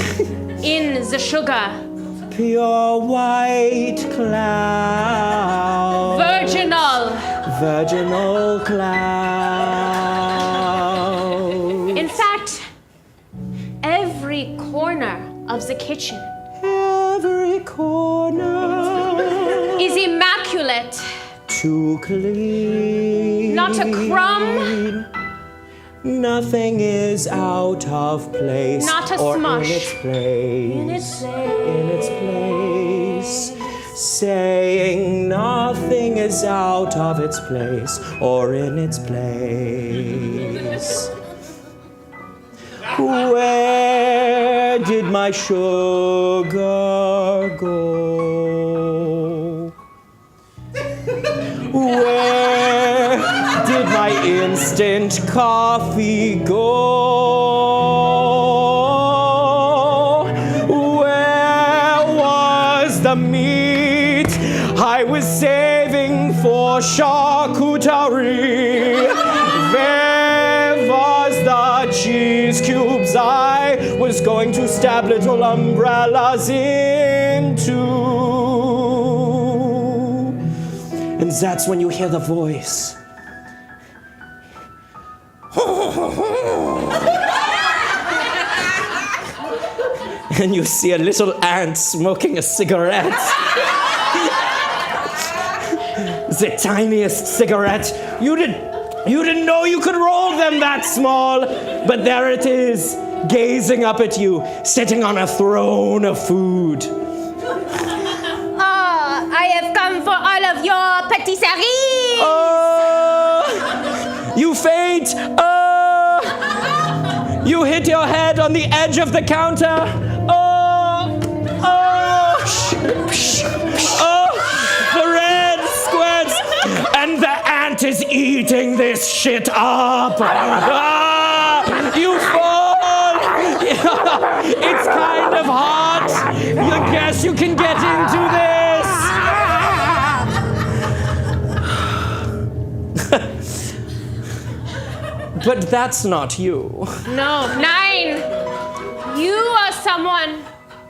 in the sugar. Pure white cloud. Virginal. Virginal cloud. In fact, every corner of the kitchen Every corner is immaculate. too clean. Not a crumb. Nothing is out of place. Not a or smush. In its place. In its place. In its place. Saying nothing is out of its place or in its place. Where did my sugar go? Where did my instant coffee go? Where was the meat I was saving for charcuterie? Where was the cheese cubes I was going to stab little umbrellas into? And that's when you hear the voice. And you see a little ant smoking a cigarette. The tiniest cigarette. You didn't know you could roll them that small, but there it is, gazing up at you, sitting on a throne of food. I have come for all of your patisseries. Oh, you faint. Oh, you hit your head on the edge of the counter. Oh, the red squirts, and the ant is eating this shit up. Ah, you fall. It's kind of hot. I guess you can get into this. But that's not you. No, 9. You are someone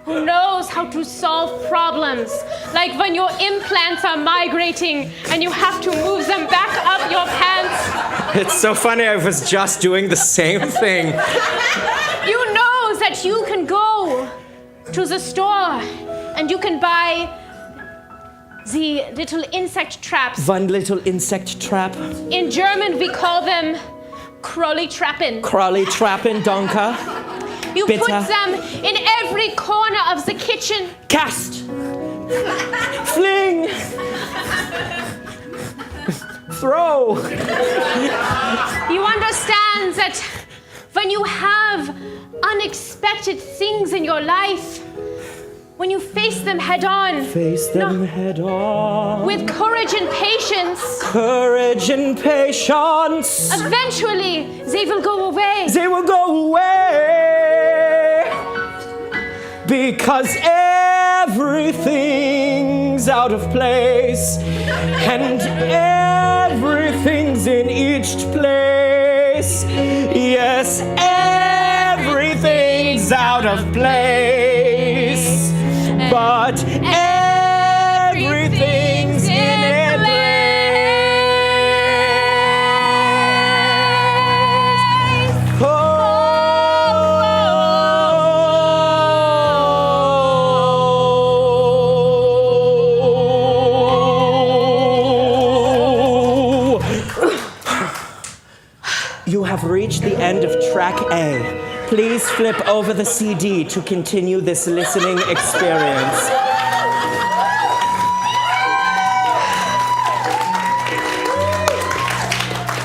who knows how to solve problems. Like when your implants are migrating and you have to move them back up your pants. It's so funny, I was just doing the same thing. You know that you can go to the store and you can buy the little insect traps. One little insect trap. In German, we call them Crowley-Trappen. Crowley-Trappen, Donka. You Bitter. put them in every corner of the kitchen. Cast. Fling. Throw. You understand that when you have unexpected things in your life, when you face them head on, Face them head on. with courage and patience, Courage and patience. eventually they will go away. They will go away. Because everything's out of place. And everything's in each place. Yes, everything's out of place. But everything's in a place. Oh. You have reached the end of track A. Please flip over the CD to continue this listening experience.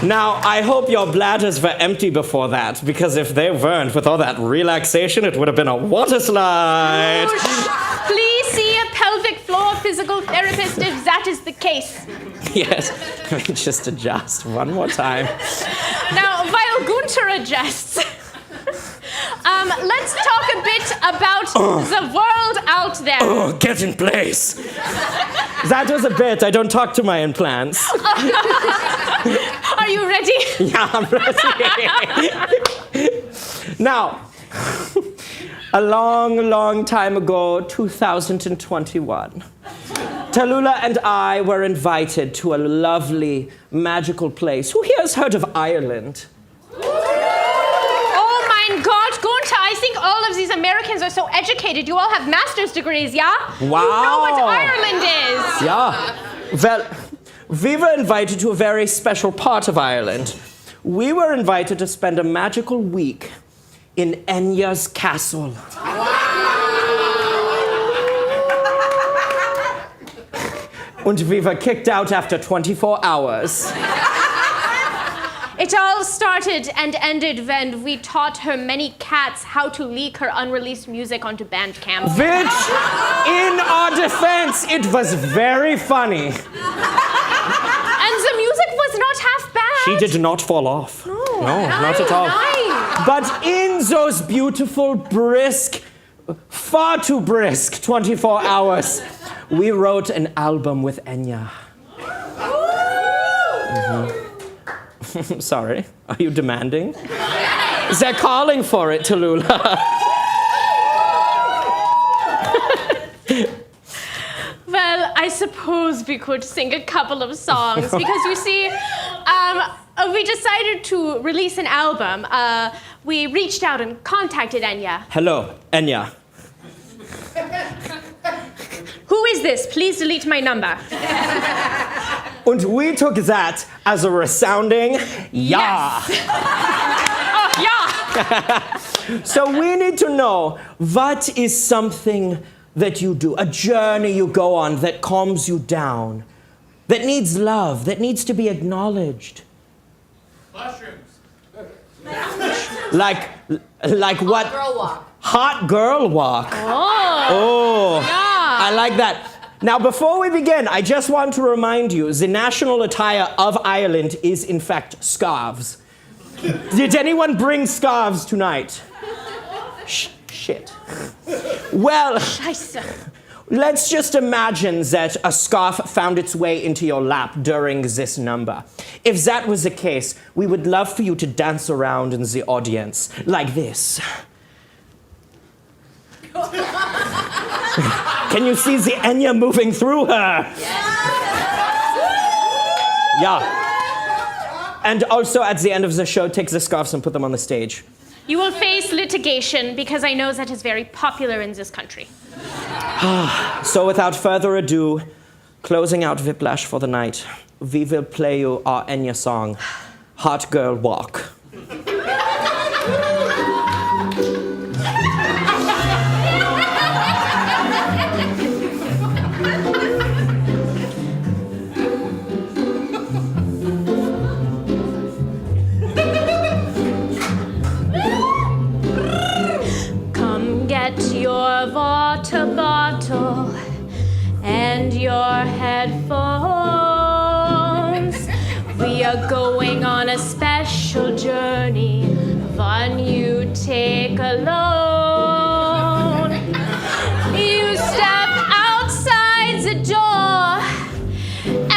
Now, I hope your bladders were empty before that, because if they weren't, with all that relaxation, it would have been a water slide. Please see a pelvic floor physical therapist if that is the case. Yes, let me just adjust one more time. Now, while Gunter adjusts, let's talk a bit about the world out there. Oh, get in place. That was a bit. I don't talk to my implants. Are you ready? Yeah, I'm ready. Now, a long, long time ago, 2021, Tallulah and I were invited to a lovely, magical place. Who here has heard of Ireland? Oh my God, Gunther, I think all of these Americans are so educated. You all have master's degrees, yeah? Wow. You know what Ireland is. Yeah. Well, we were invited to a very special part of Ireland. We were invited to spend a magical week in Enya's castle. And we were kicked out after 24 hours. It all started and ended when we taught her many cats how to leak her unreleased music onto Bandcamp. Which, in our defense, it was very funny. And the music was not half bad. She did not fall off. No, not at all. Nice. But in those beautiful, brisk, far too brisk 24 hours, we wrote an album with Enya. Sorry, are you demanding? They're calling for it, Tallulah. Well, I suppose we could sing a couple of songs because you see, we decided to release an album. We reached out and contacted Enya. Hello, Enya. Who is this? Please delete my number. And we took that as a resounding yeah. Oh, yeah. So we need to know, what is something that you do, a journey you go on that calms you down, that needs love, that needs to be acknowledged? Mushrooms. Like what? Hot girl walk. Hot girl walk. Oh, Yeah. I like that. Now, before we begin, I just want to remind you, the national attire of Ireland is, in fact, scarves. Did anyone bring scarves tonight? Shit. Well, Scheiße. let's just imagine that a scarf found its way into your lap during this number. If that was the case, we would love for you to dance around in the audience, like this. Can you see the Enya moving through her? Yeah. And also at the end of the show, take the scarves and put them on the stage. You will face litigation because I know that is very popular in this country. So without further ado, closing out Whiplash for the night, we will play you our Enya song, Hot Girl Walk. Your water bottle and your headphones. We are going on a special journey, one you take alone. You step outside the door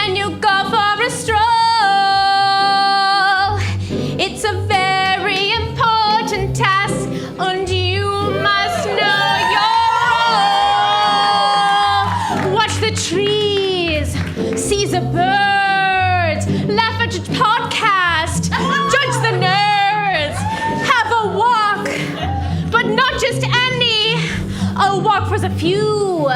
and you go for a stroll. It's a very important task, and you must know the trees, see the birds, laugh at your podcast, judge the nerds, have a walk, but not just any, a walk for the few,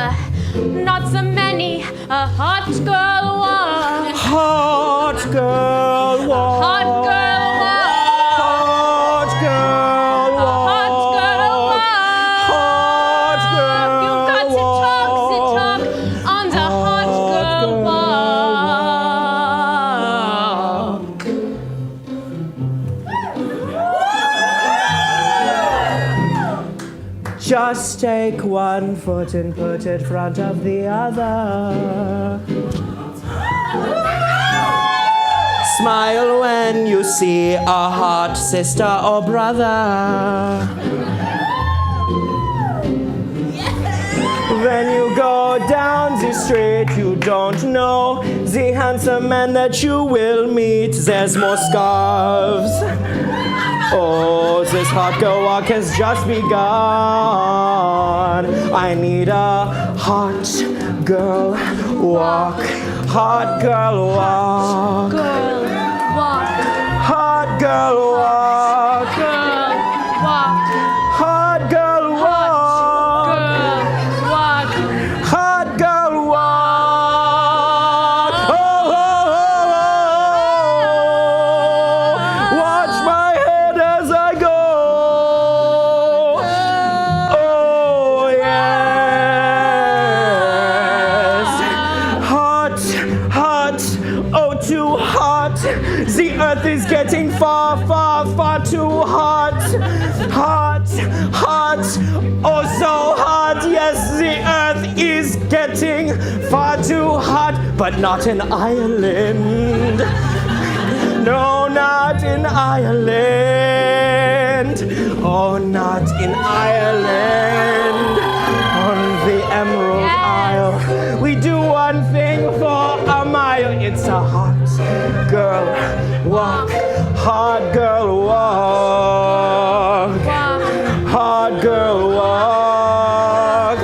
not the many, a hot girl walk. Hot girl walk. Hot girl walk. Hot girl walk. Hot girl walk. Hot girl You got to talk the talk on the hot girl walk. Just take one foot and put it in front of the other. Smile when you see a hot sister or brother. When you go down the street. You don't know the handsome man that you will meet. There's more scarves. Oh, this hot girl walk has just begun. I need a hot girl walk. Hot girl walk. Girl, walk. Hot girl walk. Girl, walk. Hot girl walk. Girl, walk. Hot girl walk. Oh, oh, oh, oh. Watch my head as I go. Oh, yes. Hot, hot, oh, too hot. The earth is getting far, far, far too hot. Hot, hot, oh, so hot. Yes, the earth is getting far too hot, but not in Ireland. No, not in Ireland. Oh, not in Ireland. On the Emerald Isle. We do one thing for a mile. It's a hot girl walk. Hot girl walk. Hot girl walk.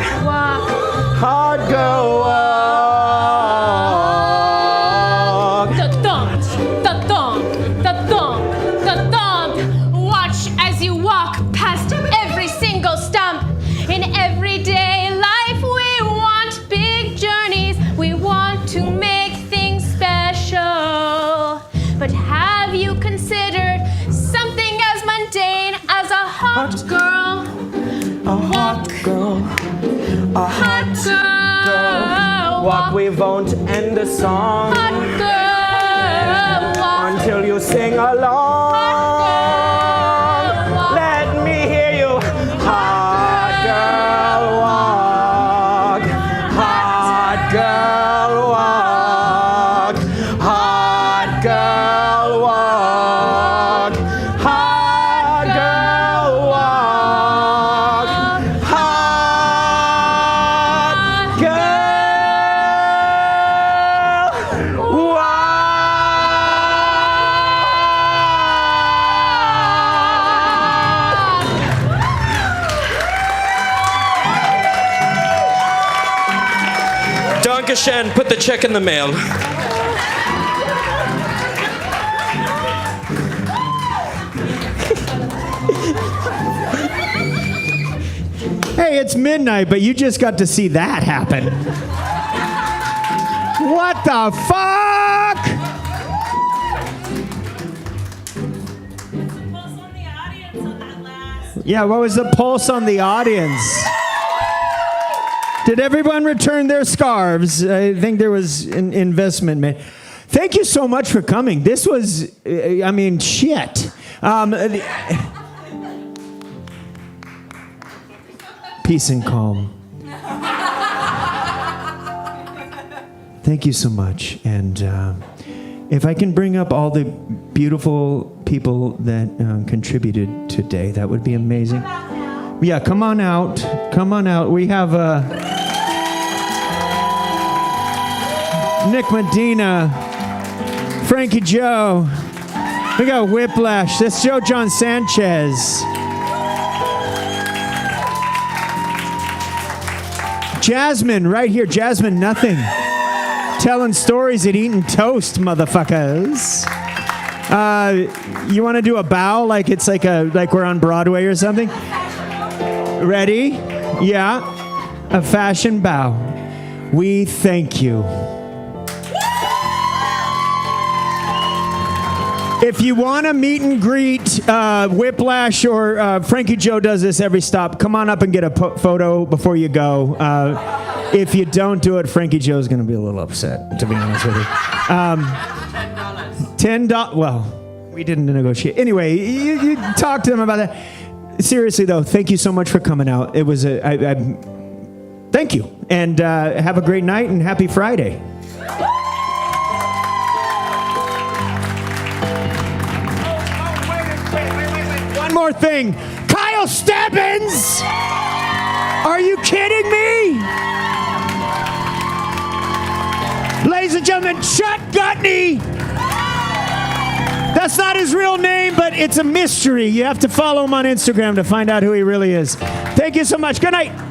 Hot girl walk. Da-dunk, da-dunk, da-dunk, da-dunk. Watch as you walk past every single stump. In everyday life, we want big journeys. We want to make things special. But have you considered something as mundane as a hot girl? A hot girl. A hot Girl, walk. We won't end the song Hot girl, walk. until you sing along. Let me hear you. Hot girl walk. Hot girl walk. Hot girl walk. Hot girl walk. Hot girl walk. Dankeschön, put the check in the mail. Hey, it's midnight, but you just got to see that happen. What the fuck? Yeah, what was the pulse on the audience? Did everyone return their scarves? I think there was an investment made. Thank you so much for coming. This was, I mean, shit. Peace and calm. Thank you so much. And if I can bring up all the beautiful people that contributed today, that would be amazing. Yeah, come on out. Come on out. We have Nick Medina, Frankie Joe. We got Whiplash. That's Joe John Sanchez. Jasmine, right here. Jasmine, nothing. Telling stories at Eaton Toast, motherfuckers. You want to do a bow like it's like we're on Broadway or something? Ready? Yeah. A fashion bow. We thank you. If you want to meet and greet Whiplash or Frankie Joe does this every stop, come on up and get a photo before you go. If you don't do it, Frankie Joe's going to be a little upset, to be honest with you. $10. Well, we didn't negotiate. Anyway, you talk to them about that. Seriously, though, thank you so much for coming out. It was thank you. And have a great night and happy Friday. One more thing. Kyle Stebbins! Are you kidding me? and gentlemen, Chuck Gutney. That's not his real name, but it's a mystery. You have to follow him on Instagram to find out who he really is. Thank you so much. Good night.